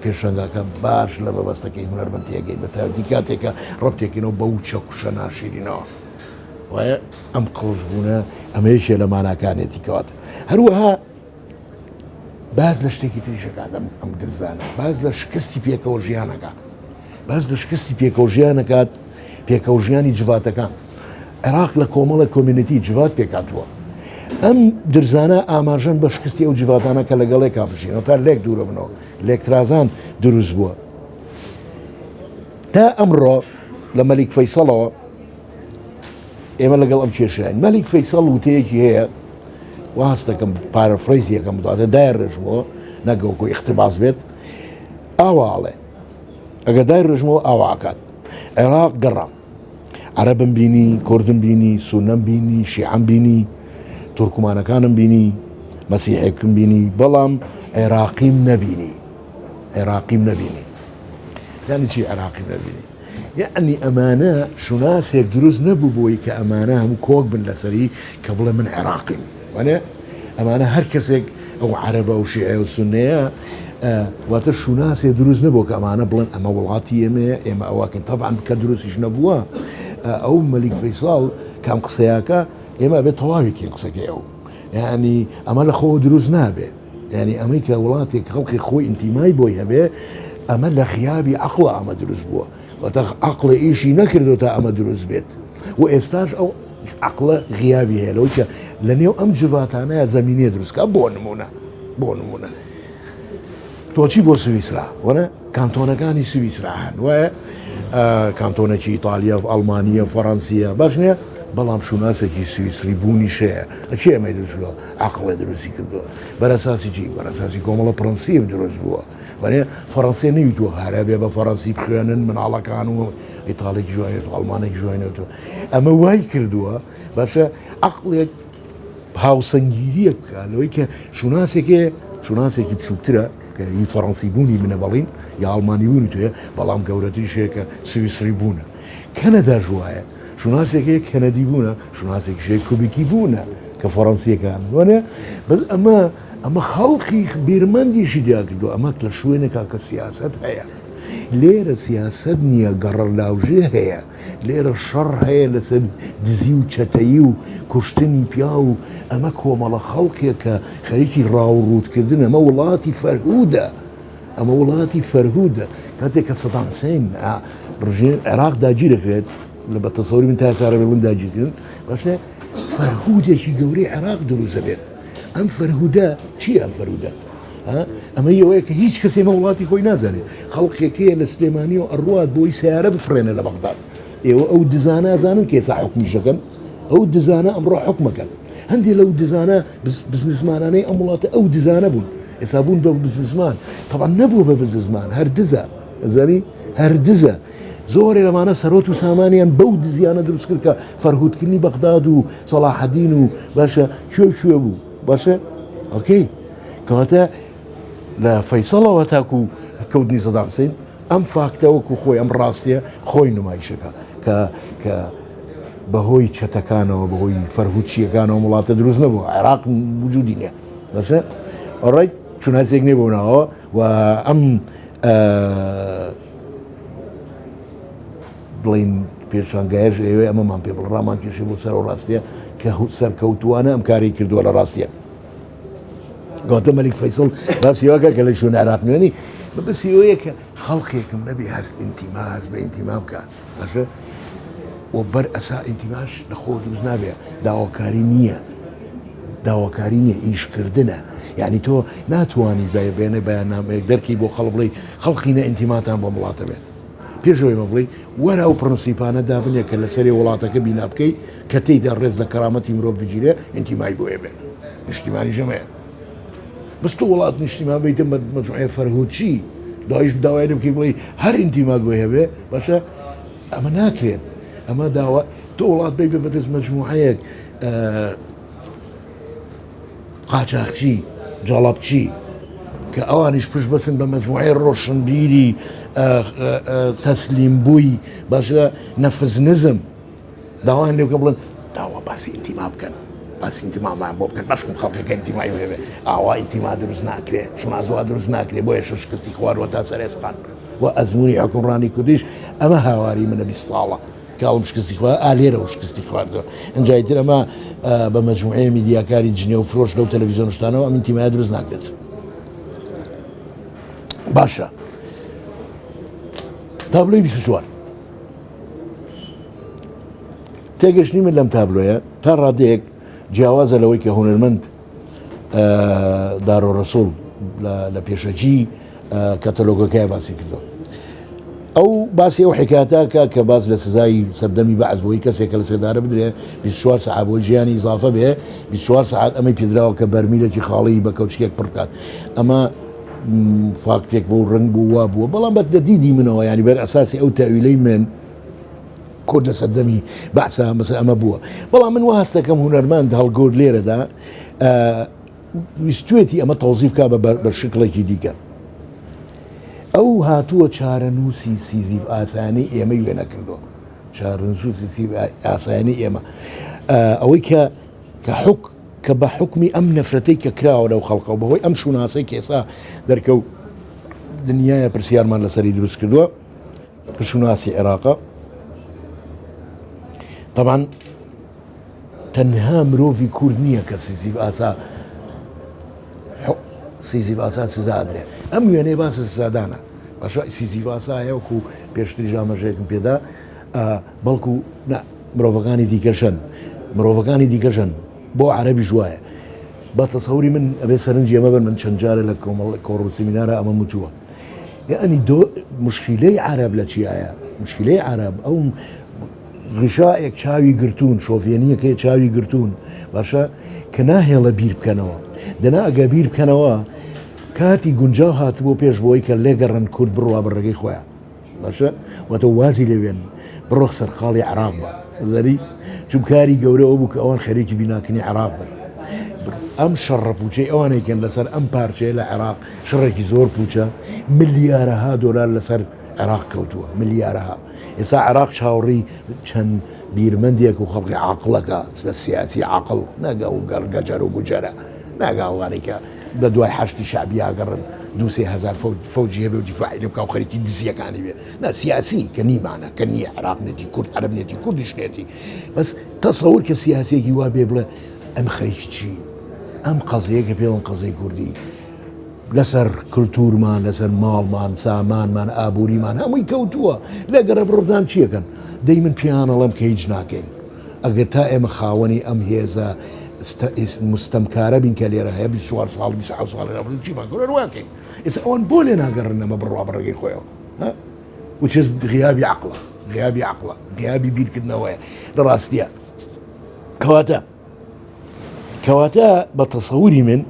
پێشەنگاکە باش لە بەبەستەکەی هونەرمەندیەکەی بە تایبەتی کاتێکە ڕەبتێکینەوە بەو چەکوشە ناشرینەوە وایە ئەم قڵش بوونە ئەمەیەشێ لە ماناکانێتی کەواتە هەروەها باز لە شتێکی تریشەکات ئەم درزانە باز لە شکستی پێکەوە ژیانەکات پێکەوە ژیانی جواتەکان عێراق لە کۆمەڵە کۆمینەتی جوات پێکاتووە ئەم درزانە ئاماژەن بە شکستی ئەو جواتانە کە لەگەڵێک کابژینەوە تا لێک دوورە بنەوە لێکترازان دروست بووە تا ئەمڕۆ لە مەلیک فەیسەڵەوە ئێمە لەگەڵ ئەم کێشایین مەلیک فەیسەڵ وتەیەکی هەیە واز دەکەم پارەفرەیز یەکەم دواتە دای ڕێژمەوە نەگەوکۆی اختباس بێت ئاواڵێ ئەگە دای ڕێژمەوە ئاواکات عێراق گەڕام عەرەبم بینی کوردم بینی سونەم بینی شیعەم بینی تورکمانەکانم بینی مەسیحێکم بینی بەڵام عێراقیم نەبینی یعنی چی عێراقیم نەبینی یعنی ئەمانە شوناسێک دروست نەبوو بۆی کە ئەمانە هەموو کۆک بن لەسەری کە بڵێ من عێراقیم وانێ ئەمانە هەر کەسێک ئەو عەرەبە و شیعە و سونەیە واتە شوناسێ دروست نەبوو کە ئەمانە بڵێن ئەمە وڵاتی ئێمە ئەوواکەین طبعاً کە دروستیش نەبووە ئەو مەلیک فەیساڵ کام قسەیاکە ئێمە بێت تەواوێکی قسەکەی ئەو یعنی ئەمە لە خۆ دروست نابێ يعني ئەمەیکە وڵاتێک خەڵکی خۆی ئینتیمای بۆی هەبێ ئەمە لە خیابی عەقڵە ئەمە دروست بووە واتە عەقڵە ئیشی نەکردو تا ئەمە دروست بێت و ئێستاش ئەو عەقڵە غیابی هەیە لەوەی کە لە نێو ئەم جڤاتانەیە زەمینێ دروستکە بۆ نمونە تۆچی بۆ سویسرا وەرە کانتۆنەکانی سویسرا هەن وایە کانتۆنێکی ئیتالیا ئەڵمانیە فەڕەنسیە باش نییە بەڵام شوناسێکی سویسری بوونی شەیە ئەچی ئەمەی دروستوە عەقڵێ دروستی کردووە بەرەساسی چی بەرەساسی کۆمەڵە پرەنسیب دروست بووە وانێ فەڕەنسیە نەیوتوە هەرە بێ بە فەڕەنسی بخوێنن مناڵەکان و ئیتاڵێک جوێنێت و ئەڵمانێک جوێنێتەوە ئەمە وای کردووە باشە عەقڵێک هاوسەنگیریە بکە لەوەی کە شوناسێکی بچووکترە کە هی فەڕەنسی بوونی منە بەڵین یا ئەڵمانی بوونی توێ بەڵام گەورەتریشەیە کە سویسری بوونە کەنەدا ژوایە شوناسێکی کەنەدی بوونە شوناسێکیشەیە کوبیکی بوونە کە فەڕەنسیەکان وانێ بەس ئەمە خەڵقی بیرمەندیشی دیا کردو ئەمە لە شوێنێکا کە سیاست هەیە لێرە سیاست نییە گەڕەلاوژێ هەیە لێرە شەڕ هەیە لەسەر دزی و چەتەیی و کوشتنی پیا و ئەمە کۆمەڵە خەڵکێک کە خەریکی ڕاوڕوودکردن ئەمە وڵاتی فەرهودە کاتێک کە سەدام حوسێن ڕژێن عێراق داگیر دەکرێت لە بە تەسەوری من تا سارە بڵم داگیرکردن باشە فەرهودێکی گەورەی عێراق دروست دەبێت ئەم فەرهودە چییە ئەم فەرهودە ئەمە ئەوەیە کە هیچ کەسێ مە وڵاتی خۆی نازانێت خەڵکێکەیە لە سلێمانی و ئەڕوات بۆی سیارە بفرێنە لە بەغداد ئێوە ئەو دزانە زانن کێسا حکمیشەکەن ئەو دزانە ئەمڕۆ حکمەکەن هەندێک لەو دزانە بزنسمانانەی ئەم وڵاتە ئەو دزانە بوون ئێستا بوون بە بزنسمان طبعا نەبووە بە بزنسمان هەردزە ئەزانی هەردزە زۆرێ لەمانە سەرۆت و سامانیان بەو دزیانە دروست کرد کە فەرهودکردنی بەغداد و سەلاحەدین و باشە کوێ بوو باشە ئۆکەی کەواتە لە فەیسەڵەوە تاکو کەوتنی سەدام حوسێن ئەم فاکتە وەکو خۆی ئەم ڕاستیە خۆی نمایشەکە کە بەهۆی چەتەکانەوە بەهۆی فەرهودچیەکانەوە وڵاتە دروست نەبووە عێراق وجودی نییە باشە ئۆڕایت چوناسێک نێبوونەوە و ئەم بڵین پێشانگایش ئێوێ ئەمەمان پێ بڵ ڕامان کێشی بۆ سەر و ڕاستیە کە سەرکەوتوانە ئەم کاری کردووە لە ڕاستیە گاتە مەلیک فەیسڵ باسی واکە کە لە شوێن عێراق نوێنی بەبەسی ئەوەیە کە خەڵقێکم نەبێ هەست ئینتیما هەست بە ئینتیما بکە باشە و بەر ئەسا ئینتیماش لە خۆ دروست نابێ داواکاری نییە ئیشکردنە یعنی تۆ ناتوانانی بێنە بەیاننامەیەک دەرکی بۆ خەڵ بڵێ خەڵقینە ئینتیماتان بۆ وڵاتە بێت پێشەوەی مە بڵێ وەرە ئەو پرەنسیپانە دابنێ کە لەسەری وڵاتەکە بینا بکەی کە تێیدا ڕێز لە کەرامەتی مرۆڤ بگیرێ ئینتیمای بۆیە بێت نیشتیمانی ژەمەیە بەس تۆ وڵات نیشتیمان بیتە مەجموعەیە فەرهودچی داوایش داوای بکەی بڵێ هەر ئینتیما بۆی هەبێ باشە ئەمە ناکرێت ئەمە داوا تۆ وڵات بی بێ بەدەست مەجموعەیەک قاچاقچی جاڵابچی کە ئەوانیش پشت بەسن بە مەجموعەی ڕۆشنبیری تەسلیم بووی باشە نەفزنزم داوایان لێ بکە بڵێن داوا باسی ئینتیما بکەن باسی ئینتیمامان بۆ بکەن باشکم خەڵکەکە ئینتیمای بێ ئاوا ئینتیما دروست ناکرێت شمازووا دروست ناکرێت بۆیە شکستی خواردوە تا سەرێسخان و ئەزمموی حکوڕانی کوردیش ئەمە هاواری منە 20 ساڵە کاڵم شکستی خوارد ئالێرە و شکستی خواردەوە ئەنجایتر ئەمە بە مەجموعەیە میدیاکاری جنێ و فرۆش لەو تەلەڤیزیۆن شتانەوە ئەم ئینتیمای دروست ناکرێت باشە تابلۆی 24 تێگەشتنی من لەم تابلۆیە تا ڕادەیەک جیاوازە لەوەی کە هونەرمەند دارۆڕەسوڵ لە پێشەجی کەتەلۆگەکەی باسی کردەوە ئەو باسی ئەو حکاتاکە کە باس لە سزای سەردەمی بەعز بۆی کەسێکە لە سێدارە بدرێ 24 ساعت بۆ ژیانی ئیزافە بێ 24 ساعت ئەمەی پێدراوە کە بەرمیلێکی خاڵی بە کەوچکێک پڕکات ئەمە فاکتێک بۆ ڕنگ بوو وا بووە بەڵام بە دەدیدی منەوە ینی بەر ئەساسی ئەو تاویلەی من کۆر لە سەردەمی بەعسا مەسە ئەمە بووە بەڵام من وهستەکەم هونەرمەند هەڵگۆر لێرەدا ویستوێتی ئەمە تەوزیفکا بە شکڵێکی دیکە ئەو هاتووە چارەنووسی سیزیف ئاسانی ئێمە وێ نەکردەوە چارەنووسی سیزیف ئاسانی ئێمە ئەوەی کە بە حکمی ئەم نەفرەتەی کە کراوە لەو خەڵقە و بەهۆی ئەم شوناسەی کێسا دەرکەوت دنیایە پرسیارمان لەسەری دروست کردووە شوناسی عێراقە طبعا تەنها مرۆڤی کورد نییە کە سیزیف ئاسا سیزیڤاسا سزادرێ ئەم وێنێ باسە سزادانە باشە سیزیڤاسایە وەکو پێشتری ژامەژێکم پێدا بەڵکو مرۆڤەکانی دیکەشن بۆ عەرەبی ژوایە بە تەسەوری من ئەبێ سەرنجی ئەمە بن من چەند جارە لە کۆڕ و سیمینارە ئەمە وتووە یعنی مشکلەی عەرەب لە چیایە مشکلەی عەرەب ئەو غشایەک چاوی گرتوون شۆڤێنیەکەی چاوی گرتوون باشە کە ناهێڵە بیر بکەنەوە دەنا ئەگە بیر بکەنەوە کاتی گونجاو هاتبوو پێش بۆی کە لێگەڕن کورد بڕوا بەڕێگەی خۆیان باشە وەتە وازی لێوێن بڕۆ سەرخاڵی عێراق بە زەری چون کاری گەورە ئەو بوو کە ئەوان خەریکی بیناکردنی عێراق بن ئەم شەڕە پوچەی ئەوانێکن لەسەر ئەم پارچەیە لە عێراق شەڕێکی زۆر پوچە ملیارەها دۆلار لەسەر عێراق کەوتووە ملیارەها ئێستا عێراق چاوەڕی چەند بیرمەندێک و خەڵقی عاقڵەکە لە سیاسی عاقڵ نەگە و گەرگەجەر و گوجەرە ناگاوانێک کە بە دوای حەشتی شعبی ئاگەڕن 2,000 فەوجی هەبێ و دیفاعی لێ بکە و خەریکی دزیەکانی بێ نا سیاسی کە نیمانە کە نییە عێراق نێتی کورد عەرەب نێتی کوردیش نێتی بەس تەسەور کە سیاسێکی وا بێ بڵێ ئەم خەریکی چی ئەم قەزەیە کە پێڵن قەزەی کوردی لەسەر کللتورمان لەسەر ماڵمان سامانمان ئابووریمان هەمووی کەوتووە لەگەرە بڕدان چیەکەن دەی من پیانەڵم کە هیچ ناکەین ئەگەر تا ئێمە خاوەنی ئەم هێزە مستەمکارە بین کە لێرە هەیە 24 ساڵ 26 ساڵ چیمان گەورە واکەین ئێستا ئەوان بۆ لێ ناگەڕن ئەمە بڕوا بەڕێگەی خۆیەوە وچێز غیابی عەقڵە غیابی بیرکردنەوەیە لە ڕاستیە کەواتە بە تەسەوری من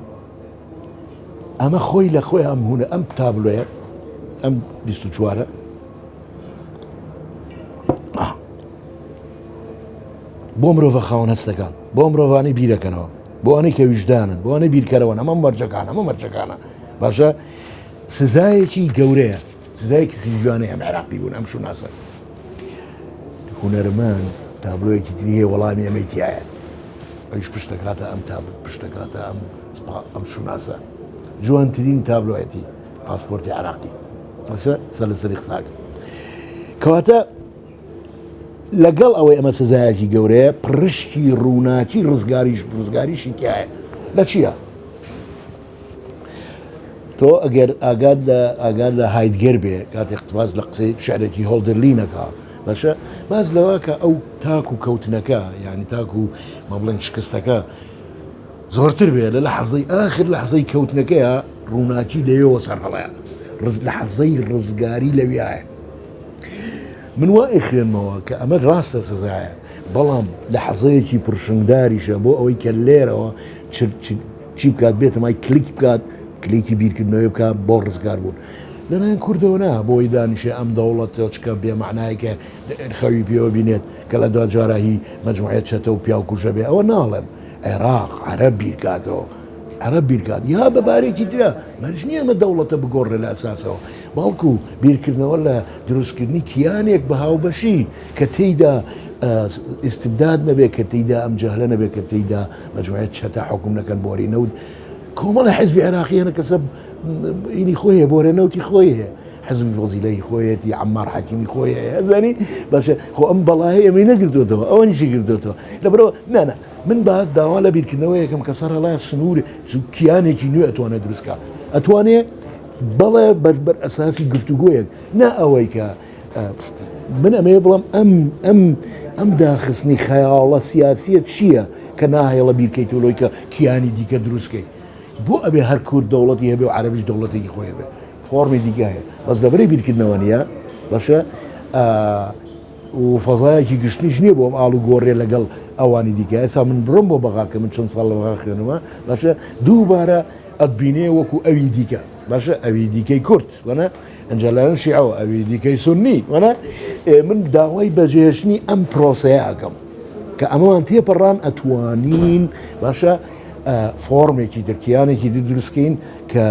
ئەمە خۆی لە خۆی ئەم هونە ئەم تابلۆیە ئەم 24ە بۆ مرۆڤە خاوەن هەستەکان بۆ مرۆڤانی بیرەکەنەوە بۆ ئەوانەی کە ویژدانن بۆ ئەوانەی بیرکەرەوەن ئەمە مەرجەکانە باشە سزایەکی گەورەیە سزایەکی سیجوانەیە ئەم عێراقی بوون ئەم شوناسە هونەرمەند تابلۆیەکی تری هەیە وەڵامی ئەمەی تایە ئەویش پشتەکاتە ئەم پشتەکاتە ئەم شوناسە جوانترین تابلۆەتی پاسپۆرتی عێراقی سەر لەسەری قساکە کەواتە لەگەڵ ئەوەی ئەمە سزایەکی گەورەیە پڕشکی ڕووناکی ڕزگاریشی تایە لە چییە؟ تۆ ئەگەر ئاگاد لە هایدگەر بێ کاتێک باز لە قسەی شعرێکی هۆڵدرلینەکە باشە باز لەوە کە ئەو تاک و کەوتنەکە یعنی تاک و مەبڵێن شکستەکە زۆرتر بێ لە حەزەی ئاخر لە حەزەی کەوتنەکەیە ڕووناکی لەوێەوە سەرهەڵەیە لە حەزەی ڕزگاری لەویایە من وای خوێنمەوە کە ئەمە ڕاستە سزایە بەڵام لە حەزەیەکی پرشنگداریشە بۆ ئەوەی کە لێرەوە چی بکات بێتە مای کلیک بکات کلیکی بیرکردنەوەی بکات بۆ ڕزگار بوون لەنایەن کوردەوە نا بۆی دانیشێ ئەم دەوڵەت چکە بێمەعنایکە خەوی پێوە بینێت کە لە دوا جارایی مەجموعەت چەتە و پیا و کوژە بێ ئەوە ناڵێم عێراق عەرەب بیرکاتەوە عەرەب بیرکات یا بەبارێکی ترە مەرج نییە ئەمە دەوڵەتە بگۆڕێ لە ئەساسەوە باڵکو بیرکردنەوە لە دروستکردنی کیانێک بە هاوبەشی کە تێیدا ئیستبداد نەبێت کە تێیدا ئەم جەهلە نەبێت کە تێیدا مەجموعەت چەتە حکوم نەکەن بۆرینەوت کۆمەڵە حیزبی عێراقییانە کەسە ئینی خۆیە بۆرێنەوتی خۆی هەیە حزبی فۆزیلەی خۆیەتی عەمار حەکیمی خۆی هەیە ئەزانی باشە خۆ ئەم بەڵایە ئەمەی نەگرتوتەوە ئەوە نیشی گرتوتەوە لەبەرەوە نانە من باز داوا لە بیرکردنەوە یەکەم کە سەر هەڵای سنوورێ کیانێکی نوێ ئەتوانێت دروستکە ئەتوانێت بەڵێ بەر ئەساسی گفتوگۆیەک نا ئەوەی کە من ئەمەیە بڵم ئەم داخستنی خەیاڵە سیاسیە چییە کە ناهێڵە بیرکەیتەوەی کە کیانی دیکە دروستکەی بۆ ئەبێ هەر کورد دەوڵەتی هەبێ و عەرەبیش دەوڵەتێکی خۆی هەبێ فۆرمی دیکە هەیە بەس لەبەرەی بیرکردنەوە نیە باشە و فەزایەکی گشتنیش نییە بۆ ئەم ئاڵ و گۆڕێ لەگەڵ ئەوانی دیکە ئێستا من بڕم بۆ بەغا کە من چەند ساڵ لە بەغا خوێنەوە باشە دووبارە ئەتبینێ وەکو ئەوی دیکە باشە ئەوی دیکەی کورد وەنە ئەنجەلایەن شیعەوە ئەوی دیکەی سوننی وەنە من داوای بەجێهێشتنی ئەم پرۆسەیە ئەکەم کە ئەمەوان تێپەڕان ئەتوانین باشە فۆرمێکی دەرکیانێکی دروستکەین کە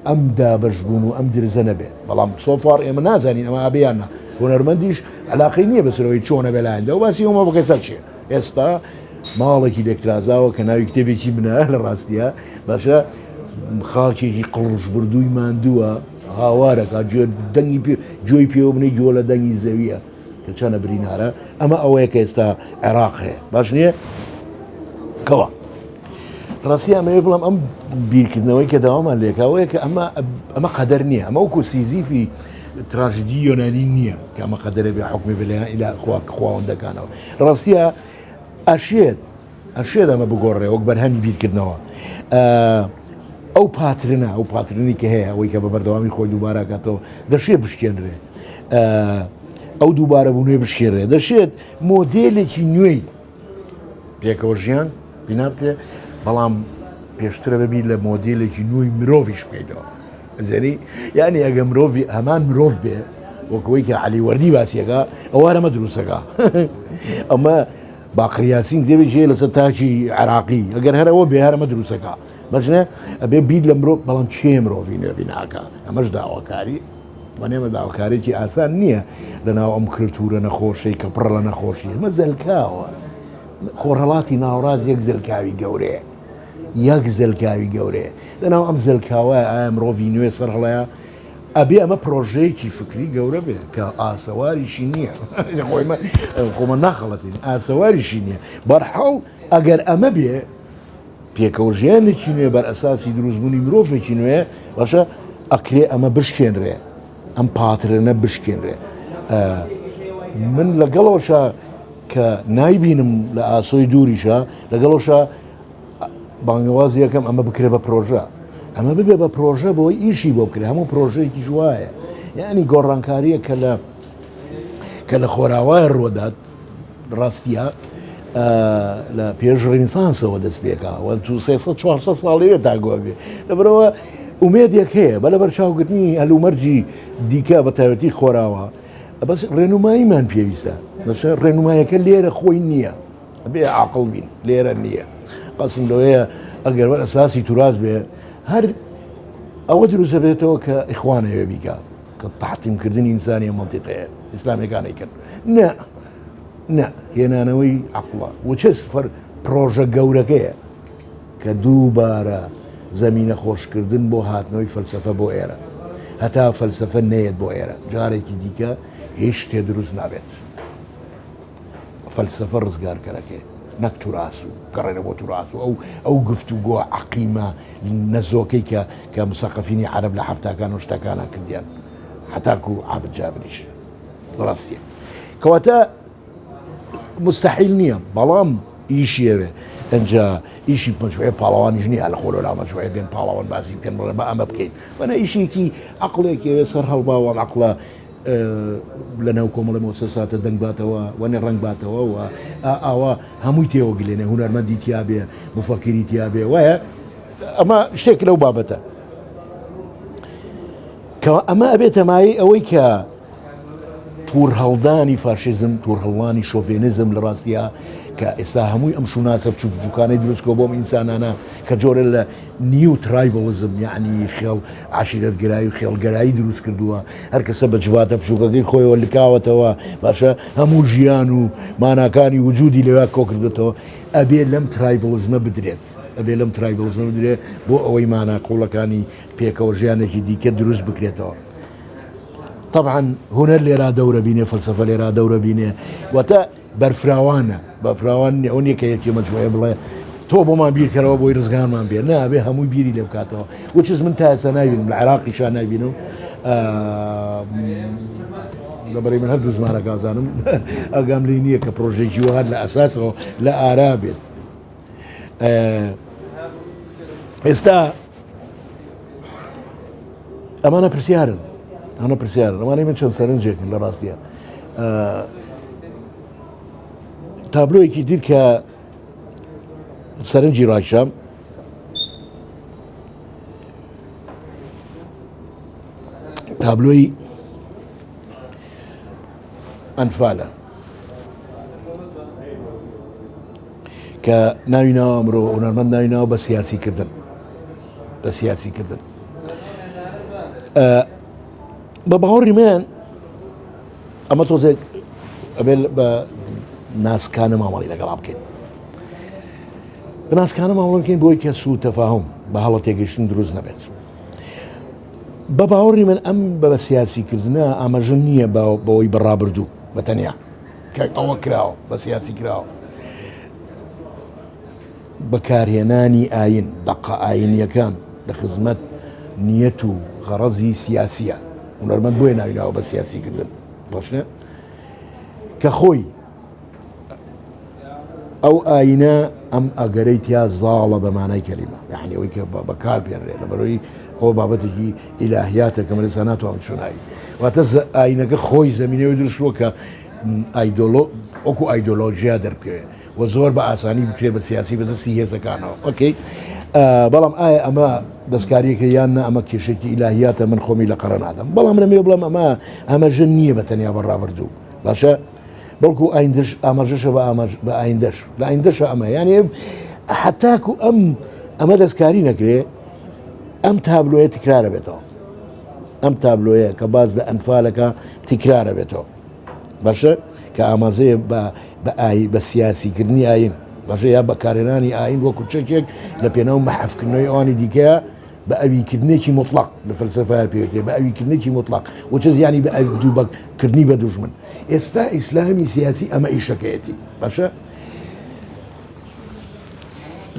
ئەم دابەشبوون و ئەم درزە نەبێ بەڵام سۆفار ئێمە نازانین ئەمە ئابیانە هۆنەرمەندیش علاقەی نییە بەسەرەوەی چۆنە بەلایەندا و باسی ئەومە بکەی سەر چیە ئێستا ماڵێکی دەکترازاوە کە ناوی کتێبێکی بنە لە ڕاستیە باشە خاکێکی قڕش بردووی ماندووە هاوارەکە دەنگی جۆی پێوە بنەی جۆ لە دەنگی زەویە کە چەنە برینارە ئەمە ئەوەیە کە ئێستا عێراق هەیە باش نییە کەوە ڕاستی ئەمەوێ بڵم ئەم بیرکردنەوەی کە داوامان لێکاوەیە کە ئەمە قەدەر نییە، ئەمە وەکو سیزیفی تراژدی یۆنانی نییە کە ئەمە قەدەرە بێ حکمی بلێن ئیلا خواوەندەکانەوە. ڕاستیە ئەشێت ئەمە بگۆڕێ وەک بەرهەمی بیرکردنەوە. ئەو پاترنە ئەو پاترنی کە هەیە ئەوەی کە بە بەردەوامی خۆی دووبارەکاتەوە دەشێت بشکێنرێ، ئەو دووبارە بوونێ بشکێنرێ، دەشێت مۆدێلێکی نوێی پێکەوە ژیان بنا بکرێ، بەڵام پێشترە ببی لە مۆدیلێکی نوۆی مرۆڤیش بکەیتەوە. زێری یعنی ئەگە مرۆڤ هەمان مرۆڤ بێ وەکەوەی کە عەلیوەردی باسیەکە ئەوارەمە دروستەکە. ئەمە باقریاسین دەبێت ژێ لەسەر تاچی عراقی ئەگەر هەرەوە بێ هەرەمە دروستەکە بەچنە ئەبێ بیت لە مرۆڤ، بەڵام چێ مرۆڤی نوێبی ناکە. ئەمەش داواکاری وانێمە داواکارێکی ئاسان نییە لەناو ئەم کللتورە نەخۆشەی کە پڕ لە نەخۆشی ئەمە زەلکاوە. خۆڕەڵاتی ناوڕاز یەک زلکاوی گەورەیە، یەک زلکاوی گەورەیە. لەناو ئەم زلکاوە ئایا مرۆڤی نوێ سەر هەڵەیە ئەبێ ئەمە پرۆژەیەکی فکری گەورە بێ کە ئاسەواریشی نییە. خۆمە ناخەڵەتین ئاسەواریشی نییە. بەرحەڵ ئەگەر ئەمە بێ پێکەوژیانێکی نوێ بەر ئەساسی دروستبوونی مرۆڤێکی نوێ باشە ئەکرێ ئەمە بشکێنرێ، ئەم پاترنە بشکێنرێ. من لەگەڵەوەشە کە نایبینم لە ئاسۆی دووریشە لەگەڵەوەشە بانگەوازی یەکەم ئەمە بکرێ بە پرۆژە، ئەمە ببێ بە پرۆژە بۆی ئیشی بۆ بکرێ، هەموو پرۆژەیەکی جوایە. یعنی گۆڕانکاریە کە لە خۆراوای ڕۆدات ڕاستیە لە پێش ڕینسانسەوە دەست پێکەوە تو 400 ساڵەیە تاگووە بێ. لەبەرەوە ئومێدێک هەیە بە لە بەرچاوگرتنی هەلومەرجی دیکە بە تایبەتی خۆراوە، بەس ڕێنماییمان پێویستە. بەشە ڕێنمایەکە لێرە خۆی نییە، بێ عاقڵ بین، لێرە نییە. قەسم لەوەیە ئەگەر بە ئەساسی توراز بێ هەر ئەوە دروستە بێتەوە کە ئیخوانەوێ بیکە کە تەحتیمکردنی ئینسانی مەنتیقەیە ئیسلامیەکانی کرد. نه هێنانەوەی عەقڵە و چه سفەر پرۆژە گەورەکەیە کە دووبارە زەمینە خۆشکردن بۆ هاتنەوەی فەلسەفە بۆ ئێرە. هەتا فەلسەفە نەیەت بۆ ئێرە، جارێکی دیکە هیچ شتێ دروست نابێت. فەلسەفە ڕزگارکەرەکێ نەک توراس و گەڕێنە بۆ توراس و ئەو گفتوگۆ عەقیمە نەزۆکەی کە مسەقفینی عەرەب لە هەفتاکان و شتەکانە کردیان هەتاکو عابد جابریش ڕاستیە. کەواتە مستحیل نییە، بەڵام ئیشیەوێ ئەنجا ئیشی مەجموعەیە پاڵەوانیش نییە لە خۆلۆ لا مەجموعەیە بێن پاڵەوان باسی بکەن بڵێن بە ئەمە بکەین. بەنە ئیشێکی عەقڵێکی سەر هەڵباوە عەقڵە لە ناو کۆمەڵی مؤسساتە دەنگ باتەوە وانێ ڕنگ باتەوە و ئاوا هەمووی تێوەگلێنێ هونەرمەندی تیا بێ مفەکری تیا بێ وایە. ئەمە شتێک لەو بابەتە کە ئەمە ئەبێتە مای ئەوەی کە توور هەڵدانی فاشیزم، توور هەڵانی شۆڤێنیزم لە ڕاستیە کە ئێستا هەمووی ئەم شوناسە بچووکانەی دروستکۆ بۆم ئینسانانە کە جۆرە لە نیو ترایبڵزم یعنی خێڵ عشیرەتگرایی و خێڵگەرایی دروست کردووە. هەر کەسە بە جواتە بچووکەکەی خۆیەوە لکاوەتەوە باشە هەموو ژیان و ماناکانی وجودی لەوە کۆ کردێتەوە. ئەبێ لەم ترایبڵزمە بدرێت، ئەبێ لەم ترایبڵزمە بدرێت بۆ ئەوەی مانا قوڵەکانی پێکەوە ژیانێکی دیکە دروست بکرێتەوە. طبعا هونەر لێرا دەورە بینێ، فەلسەفە لێرا دەورە بینێ، واتە بەرفراوانە بەفراوان ئەو نییە کە یەکی مەجموعەیە بڵێ تۆ بۆمان بیرکەرەوە بۆی ڕزگارمان بێ، نابێ هەمووی بیری لێ بکاتەوە. وچز من تا ئێستا نابینم لە عێراقیشا نابینم، لەبەرەی من هەردوو زمانە کازانم ئەگام لێ نییە کە پرۆژێکی وهات لە ئەساسەوە لە ئارا بێت. ئێستا ئەمانە پرسیارن، ئەمە پرسیارن، ئەمانەی من چەند سەرنجێکن لە ڕاستیە. تابلۆیەکی دیر کە سەرنجی ڕایشام تابلۆی ئەنفالە کە ناوی ناوە ئەمڕۆ هونەرمەند ناوی ناوە بە سیاسی کردن، بە سیاسی کردن. بە باوەڕی من ئەمە تۆزێک ئەبێ بە ناسکانە مامەڵی لەگەڵا بکەین، بە ناسکانە ماوەڵ بکەین بۆی کە سوود تەفاهم بە هەڵە تێگەیشتن دروست نەبێت. بە باوەڕی من ئەم بە سیاسیکردنە ئاماژە نییە بەوەی بەڕابردوو بە تەنیا کە ئەوە کراوە بە سیاسی کراوە. بەکارهێنانی ئاین دەقە ئاینیەکان لە خزمەت نیەت و غەڕەزی سیاسیە هونەرمەند بۆیە ناویناوە بە سیاسیکردن باشە کە خۆی ئەو ئاینە ئەم ئەگەرەی تیا زاڵە بەمانای کەلیمە یعنی ئەوەی کە بەکار بێنرێ لە بەرەوەی ئەوە بابەتێکی ئیلاهیاتە کە مەلەسا ناتوانم چونایی واتە ئاینەکە خۆی زەمینەوەی دروستووە کە وەکو ئایدۆلۆژیا دەربکەوێت و زۆر بە ئاسانی بکرێ بە سیاسی بەدەستی هێزەکانەوە ئۆکەی بەڵام ئایا ئەمە دەستکاریەکە یاننا ئەمە کێشێکی ئیلاهیاتە من خۆمی لە قەرە نادەم بەڵام لەمێ بڵم ئەمەژە نییە بە تەنیا بەڕابردوو باشە بەڵکو ئایندش ئاماژەشە بە ئایندەش لە ئایندەشە ئەمە یانێ حتاکو ئەمە دەستکاری نەکرێ ئەم تابلۆیە تکرارە بێتەوە ئەم تابلۆیە کە باز لە ئەنفالەکە تکرارە بێتەوە باشە کە ئامازەیە بە سیاسیکردنی ئاین باشە یا بەکارێنانی ئاین وەکو چەکێک لە پێناو مەحەفکردنەوەی ئەوانی دیکەیە بە ئەویکردنێکی مطلق لە فەلسەفای پێوتێ بە ئەویکردنێکی مطلق وچە زیانی بە دووبەکردنی بە دوژمن ئێستا ئیسلامی سیاسی ئەمە ئیشەکەیەتی باشە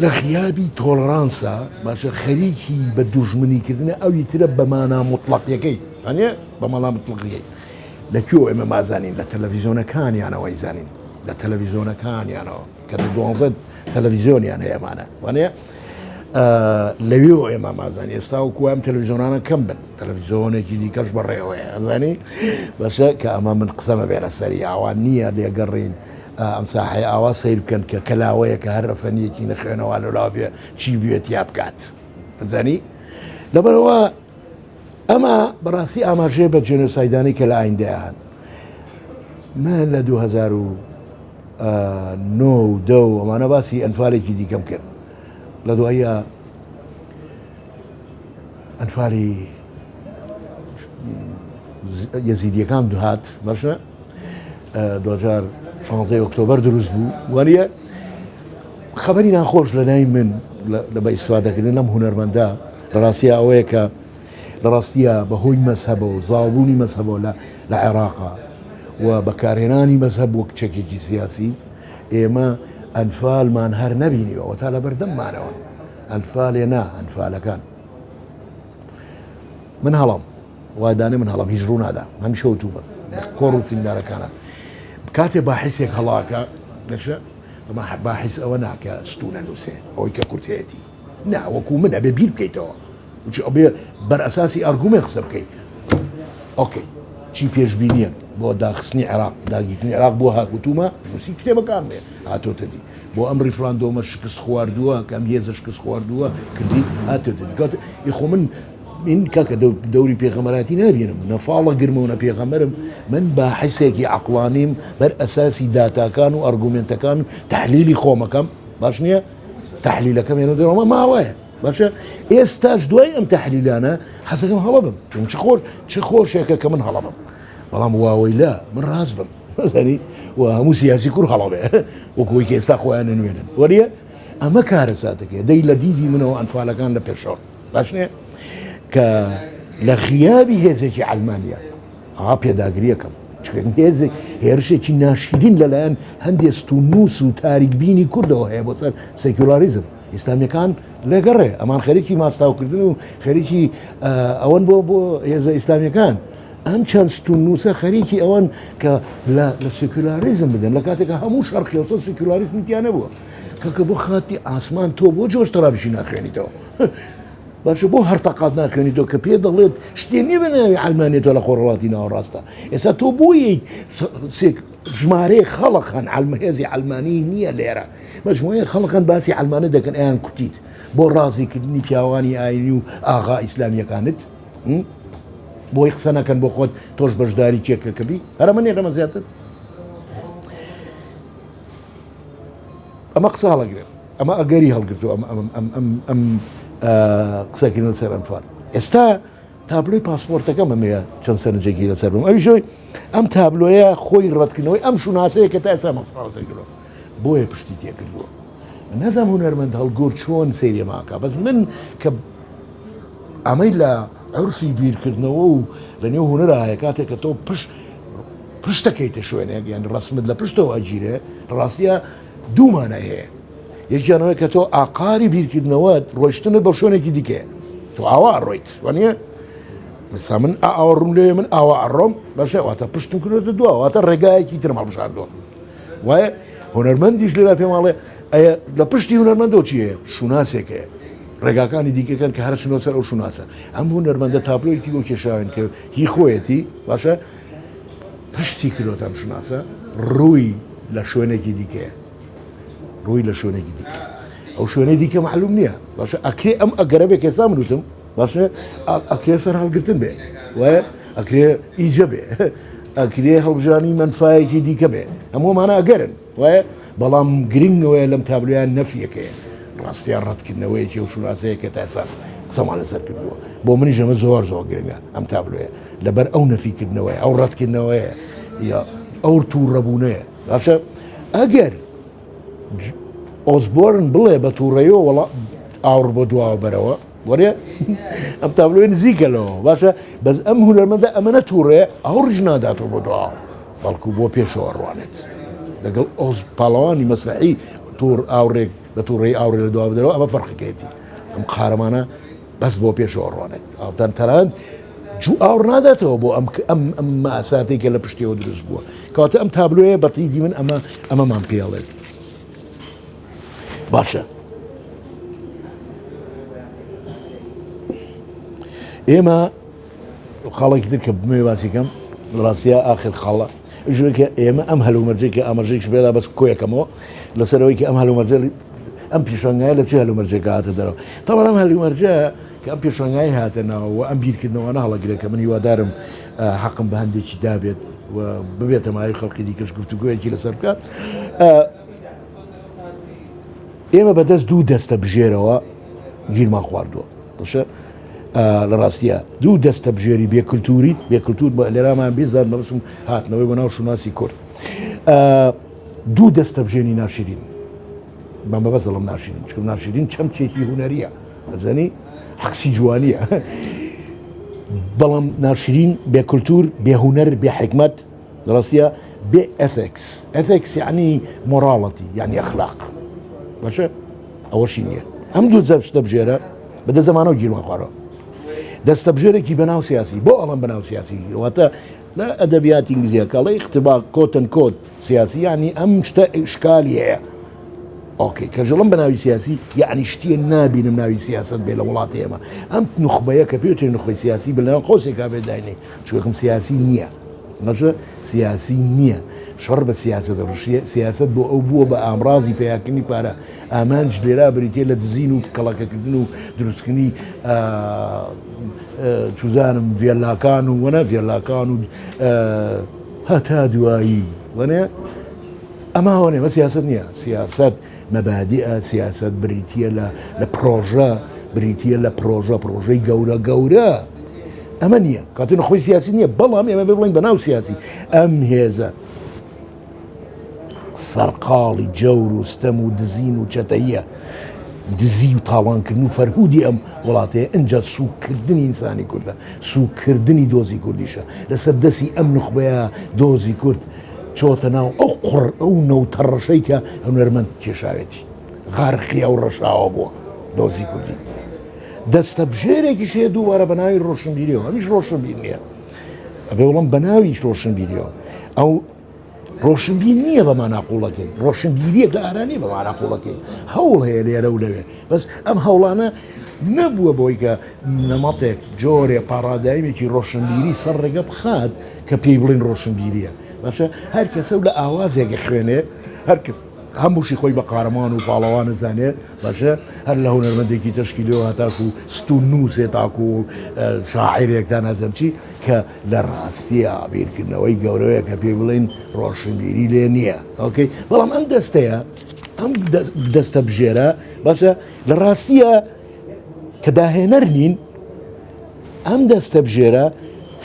لە خیابی تۆڵرانسا باشە خەریکی بە دوژمنیکردنە ئەوی ترە بەمانە مطلقیەکەی هەنێ بەمەڵا مطلقیەکەی لەکوێ ئێمە مازانین لە تەلەڤیزۆنەکانیانەوەی زانین لە تەلەڤیزۆنەکانیانەوە کە لە 12 تەلەڤیزۆنیان هەیەمانە وانەیە لەوێ ئێمە مازانی ئێستا و کوام تەلەڤیزۆنانە کەم بن تەلەڤیزۆنێکی دیکەش بەڕێوەیە ئەزانی بەشە کە ئەمە من قسەمە بێ لە سەری ئاوان نییە لێگەڕین ئەم ساحەیە ئاوا سیر بکەن کە کەلاوەیە کە هەر ڕەفەنیەکی نەخوێنەوە لەلاو بێ چی بوێت یا بکات ئەزانی لەبەرەوە ئەمە بەڕاستی ئاماژەیە بە جێنۆسایدانی کە لە ئایندەیان من لە 2009 ئەمانە باسی ئەنفالێکی دیکەم کرد لە دوایە ئەنفالی یەزیدیەکان دوهات باشە 2016 ئۆکتۆبەر دروست بوو وانە خەبەری ناخۆش لە ناوی من لە بە ئیسفادەکردن لەم هونەرمەندە لە ڕاستیە ئەوەیە کە لە ڕاستیە بەهۆی مەزهەبە و زاڵبوونی مەزهەبەوە لە عێراقا و بەکارهێنانی مەزهەب وەک چەکێکی سیاسی ئێمە ئەنفالمان هەر نەبینیەوە تا لە بەردەممانەوە ئەنفالێ نا ئەنفالەکان من هەڵام وادانێ من هەڵام هیچ ڕوو نادا هەمیشە وتوبە کۆڕ و سیمینارەکانە کاتێ باحیسێک هەڵاکە دەشە باحیس ئەوە ناکە ستونە نووسێ ئەوەی کە کورتەتی ناوەکو من ئەبێ بیر بکەیتەوە ئەبێ بەرئەساسی ئارگومێ قسە بکەیت ئۆکەی چی پێشبینیە بۆ داخستنی عێراق داگیرتنی عێراق بۆ هاکوتومە نووسی کتێبەکان بێ هاتۆتە دی بۆ ئەم ریفراندۆمە شکست خواردووە کەم هێزە شکست خواردووە کردی هاتۆتە دی کات یخۆ من کاکە دەوری پێغەمەراتی نابێنم نەفاڵە گرمە و نە پێغەمەرم من بە حیسێکی عەقڵانیم بەر ئەساسی داتاکان و ئەرگومنتەکان و تەحلیلی خۆمەکەم باش نییە تەحلیلەکەم هێنە دەرەوە ماوایە باشە ئێستاش دوای ئەم تەحلیلانە حەزەکەم هەڵە بم چون چ خۆشێکە کە من هەڵە بم بەڵام واوەی لا من ڕاز بم زانی و هەموو سیاسی کوور هەڵە بێ وەکوی کە ئێستا خۆیان نوێنن وەریە ئەمە کارە ساتەکە دەی لە دیدی منەوە ئەنفالەکان لە پێشەوە باش نییە کە لە خیابی هێزێکی ئەلمانیا پێداگریەکەم هێزێک هێرشێکی ناشرین لەلایەن هەندێک ستونووس و تاریکبینی کوردەوە هەیە بۆ سەر سێکولاریزم ئیسلامیەکان لەگەڕێ ئەمان خەریکی ماستاوکردن و خەریکی ئەوەن بۆ هێزە ئیسلامیەکان ئەم چەند ستونووسە خەریکی ئەوەن کە لە سێکولاریزم بدەن لە کاتێکە هەموو شەرقیەوە سێکولاریزمیتیانە بووە کەکە بۆ خاتی ئاسمان تۆ بۆ جۆشتەڕا بشی ناخوێنیتەوە باشە بۆ هەرتەقات ناخوێنیتەوە کە پێ دەڵێت شتێنی بناوی ئەلمانێتەوە لە خۆڕەڵاتی ناوەڕاستە ئێستا تۆ بۆیەی ژمارەیە خەڵقان هێزی ئەلمانی نییە لێرە مەجموعەیە خەڵقان باسی ئەلمانە دەکەن ئەیان کوتیت بۆ ڕازیکردنی پیاوانی ئاینی و ئاغا ئیسلامیەکانت بۆی قسە نەکەن بۆ خۆت تۆش بەشداری کێکەکەبی هەرە من ێرەمە زیاتر ئەمە قسە هەڵەگرێت ئەمە ئەگەری هەڵگرتو ئەم قسەکردن سەر ئەنفال ئێستا تابلۆی پاسپۆرتەکەم ئەمەیە چەند سەرنجێکی لەسەر بم ئەویشەوەی ئەم تابلۆیە خۆی ڕەتکردنەوەی ئەم شوناسەیە کە تا ئێستا مەسەڵەکەەوە بۆیە پشتی تێکردووە نەزانم هونەرمەند هەڵگۆر چۆن سەیری ماکە بەس من کە ئەمەی لە عورفی بیرکردنەوە و لە نێو هونەرایە کاتێک کە تۆ پشتەکەیتە شوێنێک یان ڕسمت لە پشتەوە ئەگیرێ ڕاستیە دوومانە هەیە یەکیانەوەی کە تۆ ئاقاری بیرکردنەوەت ڕۆیشتنە بە شوێنێکی دیکە تۆ ئاوا ڕۆیت وانە مثلا من ئاوەڕم لێ من ئاوا ئەڕۆم بەشە واتە پشتم کردێتە دووە واتە ڕێگایەکی تر هەڵبژاردووە وایە هۆنەرمەندیش لێرا پێم وڵێ ئەیە لە پشتی هونەرمەندەوە چییە شوناسێکەیە ڕێگاکانی دیکەکەن کە هەر چنەوە سەر ئەو شوناسە ئەم هونەرمەندە تابلۆیەکی بۆ کێشاوێن کە هی خۆیەتی باشە پشتی کردۆتەم شوناسە ڕووی لە شوێنێکی دیکەیە ڕووی لە شوێنێکی دیکە ئەو شوێنەی دیکە معلوم نییە باشە ئەکرێ ئەم ئەگەرە بێ کێسا منوتم باشە ئەکرێ سەر هەڵگرتن بێ وایە ئەکرێ ئیجە بێ ئەکرێ هەڵبژانی منفایەکی دیکە بێ هەموومانە ئەگەرن وایە بەڵام گرنگەوەی لەم تابلویان نەفیەکەیە ڕاستیان ڕەتکردنەوەیکی و شوناسەیە کە تاسان قسەمان لەسەر کردووە بۆ منیش ئەمە زۆر گرنگە ئەم تابلوێ لەبەر ئەو نەفیکردنەوەی ئەو ڕەتکردنەوەیە یا ئەو تووڕەبوونەیە باشە ئەگەر ئۆسبۆرن بڵێ بە تووڕێیەوە وڵا ئاور بۆ دواوە بەرەوە وەرێ ئەم تابلوێ نزیکەلەوە باشە بەس ئەم هونەرمەندە ئەمەنە تووڕێ ئەو ڕژ ناداتەوە بۆ دواوە بەڵکو بۆ پێشەوە ڕوانێت لەگەڵ ئۆز پاڵەوانی مەسرحی توور ئاورێک بە تووڕێی ئاورێ لە دوا بدەرەوە ئەمە فەرقەکەیەتی ئەم قارەمانە بەس بۆ پێشەوە ڕوانێت ئاوتان تەنانەت جو ئاور ناداتەوە بۆ ئەم ماساتێکە لە پشتیەوە دروست بووە کەواتە ئەم تابلوێ بەتیدی من ئەمەمان پێڵێت باشە ئێمە خاڵێکی تر کە بمێ باسیکەم ڕاستیە ئاخر خاڵە ژوەکە ئێمە ئەم هەلومەرجێکە ئاماژەیەکی بێدا بەس کۆیەکەمەوە لەسەرەوەیکە ئەم هەلومەرجە ئەم پیشەنگایە لە چه هەلومەرجێکە هاتە دەرەوە تاوان ئەم هەلومەرجە کە ئەم پێشەنگای هاتەنەوە ئەم بیرکردنەوەە هەڵەگرێت کە من هیوادارم حەقم بە هەندێکی دابێت و ببێتە مای خەڵکی دیکەش گفتوگویەکی لەسەر بکات ئێمە بەدەست دوو دەستە بژێرەوە گیرمان خواردووە دەشە لە ڕاستیە دوو دەستە بژێری بێکولتوریت بێکولتور بە لێرامان بیزار نەوەسم هاتنەوەی بە ناو شوناسی کورد دوو دەستە بژێنی ناشرین بەم بەبەست دەڵم ناشرین چکم ناشرین چەمچێکی هونەریە ئەزانی حەقسی جوانیە بەڵام ناشرین بێکولتور بێهونەر بێ حکمت لە ڕاستیە بێ ئەثێکس یعنی مۆراڵەتی یعنی ئەخلاق باشە ئەوەشی نییە ئەم دوو دەستە بژێرە بەدە زەمانەوە گیرمان خوارەوە دەستە بژێرێکی بەناو سیاسی بۆ ئەڵم بەناو سیاسی واتە لە ئەدەبیاتی ئینگلیزیەکەڵی اختباق کۆتن کۆت سیاسی ینی ئەم شتە ئشکالی هەیە ئۆکەی کەژەڵم بەناوی سیاسی یعنی شتێ نابینم ناوی سیاست بێ لە وڵاتی ئێمە ئەم نخبەیە کە پێوتێ نخۆی سیاسی بلەوە قۆسێکا بێداینێ چوەکەم سیاسی نییە نەشە سیاسی نییە شەڕ بە سیاست سیاست بۆ ئەو بووە بە ئامرازی پێیاکردنی پارە ئامانج لێرا بریتێ لە دزین و کەڵەکەکردن و دروستکردنی چوزانم ڤێلاکان و وەنە ڤێلاکان و هەتا دوایی وەنێ ئەما وەنێ مە سیاست نییە سیاست مەبادیە سیاست بریتە لە پرۆژە بریتە لە پرۆژەی گەورە ئەمە نییە کاتون خۆی سیاسی نییە بەڵام ئێمە بڵین بەناو سیاسی ئەم هێزە سەرقاڵی جەور و ستەم و دزین و چەتەیە دزی و تاوانکردن و فەرهودی ئەم وڵاتەیە ئەنجا سوکردنی ئینسانی کوردە سوکردنی دۆزی کوردیشە لەسەر دەستی ئەم نخبەیە دۆزی کورد چۆتە ناو ئەو قڕ ئەو نەوتەڕەشەی کە هەنەرمەند کێشاوێتی غارقی ئەو ڕەشاوە بووە دۆزی کوردی دەستە بژێرێکی شێ دووبارە بە ناوی ڕۆشنبیریەوە ئەمیش ڕۆشنبیر نییە ئەبێ وەڵام بە ناویش ڕۆشنبیریەوە ئەو ڕۆشنبیر نییە بە ماناقوڵەکەی ڕۆشنبیریەک لە ئارانی بە ماناقوڵەکەی هەوڵ هەیە لێرە و لەوێ بەس ئەم هەوڵانە نەبووە بۆی کە نەمەتێک جۆرێ پارادایمێکی ڕۆشنبیری سەر ڕێگە بخات کە پێی بڵین ڕۆشنبیریە باشە هەر کەسە لە ئاوازێکە خوێنێ هەر هەمووشی خۆی بە قارەمان و پاڵەوان زانێ باشە هەر لە هونەرمەندێکی تەشکیلەوە هەتاکو و ستون نووسێ تاکو و شاعیرێکتان نازەمچی کە لە ڕاستیە بیرکردنەوەی گەورەیە کە پێ بڵین ڕۆشنبیری لێ نییە ئۆکەی بەڵام ئەم دەستەیە ئەم دەستە بژێرە باشە لە ڕاستیە کە داهێنەر نین ئەم دەستە بژێرە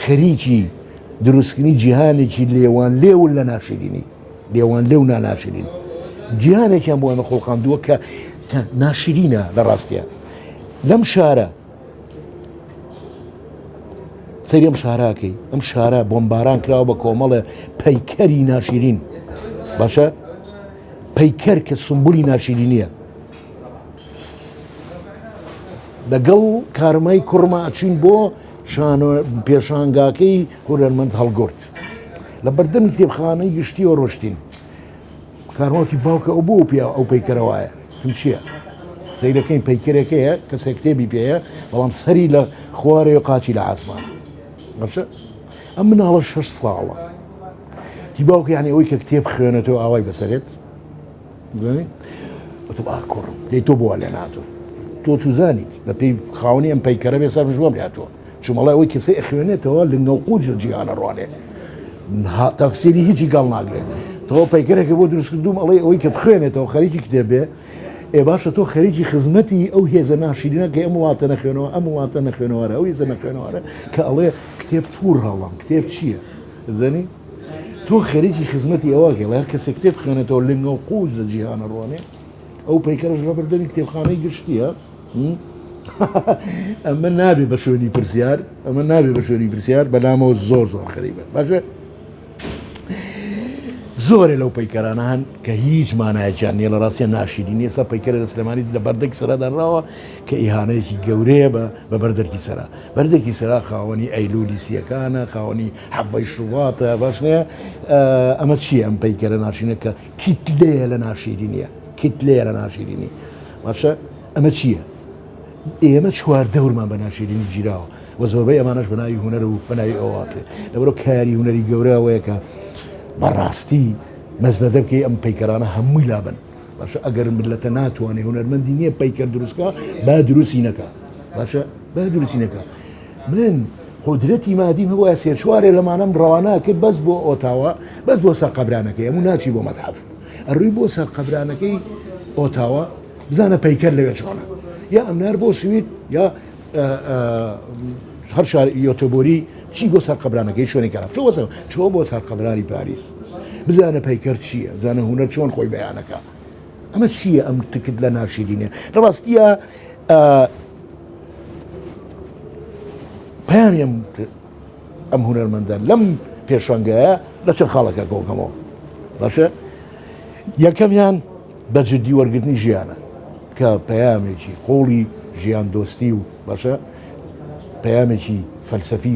خەریکی دروستکردنی جیهانێکی لێوان لێو لە ناشرینی لێوان لێو ناناشرین جیهانێکیان بۆ ئەمە خۆڵقاندووە کە ناشرینە لە ڕاستیە لەم شارە سەری ئەم شاراکەی ئەم شارە بۆمباران کراوە بە کۆمەڵە پەیکەری ناشرین باشە پەیکەر کە سمبولی ناشرینیە لەگەڵ کارمای کوڕما ئەچین بۆ پێشانگاکەی هونەرمەند هەڵگورت لە بەردەم کتێبخانەی گشتی و ڕۆشتین کارمەوتی باوکە ئەو بۆ ئەو پەیکەرەوەیە چییە؟ سەیرەکەین پەیکەرێکەیە کەسێک کتێبی پێەیە بەڵام سەری لە خوارێ و قاچی لە عاسمان باشە ئەم مناڵە 6 ساڵە دی باوکە یعنی ئەوەی کە کتێب خوێنێتەوە ئاوای بەسەرێت وتم کوڕم دەی تۆ بۆ لێ ناتۆ تۆ چوزانیت لە پێی خاوەنی ئەم پەیکەرە بێ سەر ژوەم لاتۆ چوومەڵای ئەوەی کەسەی ئەخوێنێتەوە لە نەوقوج جیهانە ڕوانێ تەفسیری هیچی گەڵ ناگرێت تۆ پەیکەرێکە بۆ دروست کردوم ئەڵێ ئەوەی کە بخوێنێتەوە خەریکی کتێب بێ ئێ باشە تۆ خەریکی خزمەتی ئەو هێزە ناشرینە کە ئەم وڵاتە نەخوێنەوە ئەم وڵاتە نەخوێنەوەرە ئەو هێزە نەخوێنەوەرە کە ئەڵێ کتێب توور هەڵام کتێب چییە زەنی تۆ خەریکی خزمەتی ئەوە کە هەر کەسێک کتێب بخوێنێتەوە لە نەوقوج لە جیهانە ڕوانێ ئەو پەیکەرەش لە بەردەمی کتێبخانەی گشتیە ئەمە نابێ بە شوێنی پرسیار ئەمە نابێ بە شوێنی پرسیار بەلامەوە زۆر خەریبە باشە زۆرێ لەو پەیکەرانە هەن کە هیچ مانایەکیان نیە لە ڕاستیە ناشیرینی ئێستا پەیکەرە لە سلێمانی لە بەردەکی سەرادانراوە کە ئیهانەیەکی گەورەیە بە بەردەرکی سەرا بەردەکی سەرا خاوەنی ئەیلولی سیەکانە خاوەنی حەفەی شوڵاتە باش نیە ئەمە چییە ئەم پەیکەرە ناشینە کە کیتلەیە لە ناشیرینیە کیتلەیە لە ناشیرینی باشە ئەمە چییە ئێمە چوار دەورمان بە ناشیرینی گیراوە وە زۆربەی ئەمانەش بەناوی هونەر و بەناوی ئەوواکرێت لەبەرۆ کاری هونەری گەورەوەیە کە بەڕاستی مەزبەدە بکەی ئەم پەیکەرانە هەمووی لابن باشە ئەگەر ملەتە ناتوانێ هونەرمەندی نییە پەیکەر دروستکە با دروستی نەکە باشە با دروستی نەکە من قدرەتی مادیم هەبووە سێ چوارێ لەمانەم ڕەوانە کرد بەس بۆ ئۆتاوە بەس بۆ سەرقەبرانەکەی هەموو ناچی بۆ مەتحەف ئەڕووی بۆ سەرقەبرانەکەی ئۆتاوە بزانە پەیکەر لەوێ چۆنە یا ئەمنار بۆ سوید یا هەر شار یۆتۆبۆری چی بۆ سەرقەبرانەکەی شوێنی کارا چۆ بۆ سەرقەبرانی پاریس بزانە پەیکەر چییە بزانە هونەر چۆن خۆی بەیانەکە ئەمە چییە ئەم تکت لە ناشیرینێ ڕاستیە پەیامی ئەم هونەرمەندە لەم پێشەنگایە لە چەند خاڵەکە کۆکەمەوە باشە یەکەمیان بە جددی وەرگرتنی ژیانە کە پەیامێکی قۆڵی ژیان دۆستی و باشە پەیامێکی فەلسەفی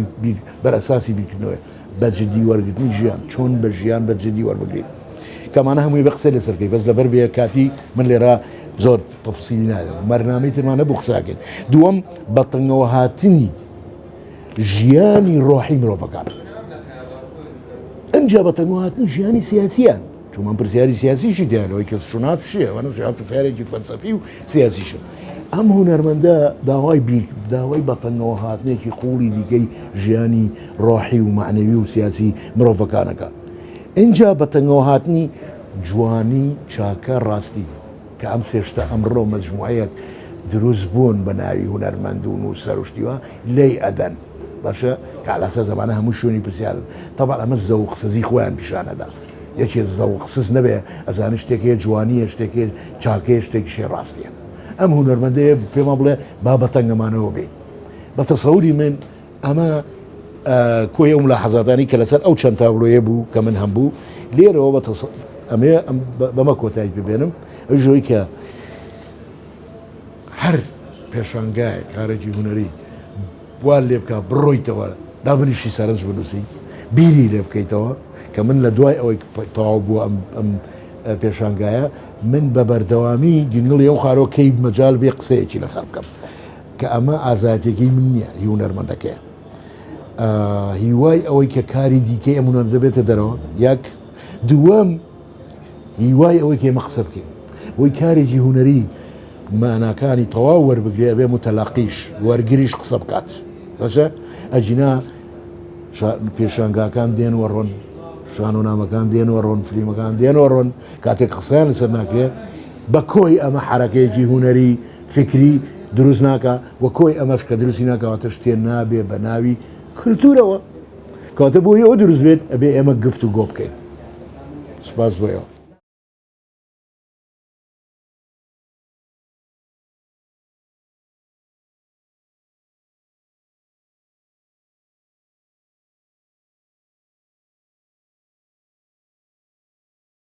بەرئەساسی بیرکردنەوە بە جددی وەرگرتنی ژیان چۆن بە ژیان بە جددی وەربگرین کەمانە هەمووی بە قسە لەسەرکەی بەس لەبەر بێ کاتی من لێرە زۆر تەفسیلی نادەم مەرنامەی ترمانە بۆ قساکەین دووەم بە تەنگەوە هاتنی ژیانی ڕۆحی مرۆڤەکان ئەنجا بە تەنگەوە هاتنی ژیانی سیاسیان چون من پرسیاری سیاسیشی دیانەوەی کە شوناس شیە وانە پرسیارێکی فەلسەفی و سیاسیشە ئەم هونەرمەندە داوای بەتەنگەوە هاتنێکی قوڵی دیکەی ژیانی ڕۆحی و معنەوی و سیاسی مرۆڤەکانەکە اینجا بەتەنگەوە هاتنی جوانی چاکە ڕاستی کە ئەم سێشتە ئەمڕۆ مەجموعەیەک دروست بوون بە ناوی هونەرمەند و نووسەر و شتیوە لێی ئەدەن باشە کە لەسە زەمانە هەموو شوێنی پرسیارن تەبەن ئەمە زەوق سەزی خۆیان پیشانەدا یەکێ زەوق سز نەبێ ئەزانە شتێکەیە جوانیە شتێکی چاکەیە شتێکی شێ ڕاستیە ئەم هونەرمەندەیە پێما بڵێ با بەتەنگەمانەوە بین بە تەسەوری من ئەمە کۆی ئەو ملاحەزاتانی کە لەسەر ئەو چەند تابلۆیە بوو کە من هەم بوو لێرەوە ئەمێ بەمە کۆتایی ببێنم ئەو ژۆی کە هەر پێشانگای کارێکی هونەری وان لێ بکە بڕۆیتەوە دابنیشی سەرنج بنووسی بیری لێ بکەیتەوە کە من لە دوای ئەوەی تەواو بووە ئەم پێشانگایە من بە بەردەوامی گنگڵی ئەو خارۆکەی مەجال بێ قسەیەکی لەسەر بکەم کە ئەمە ئازاتێکی من نییە هونەرمەندەکەیە هیوای ئەوەی کە کاری دیکەی ئەم هونەر دەبێتە دەرەوە یەک دووەم هیوای ئەوەی کە ئێمە قسە بکەین بۆی کارێکی هونەری ماناکانی تەواو وەربگرێ بێ متەلاقیش وەرگریش قسە بکات باشە ئەجینا پێشانگاکان دێن وەڕۆن شانۆنامەکان دێن وەڕۆن فلیمەکان دێن وەڕۆن کاتێک قسەیان لەسەر ناکرێت بە کۆی ئەمە حرەکەیەکی هونەری فکری دروست ناکە وە کۆی ئەمەش کە دروستی ناکەواتە شتێن نابێ بە ناوی کللتورەوە کاتە بۆ ئەوە دروست بێت ئەبێ ئێمە گفت و گۆ بکەین سپاس بۆیەوە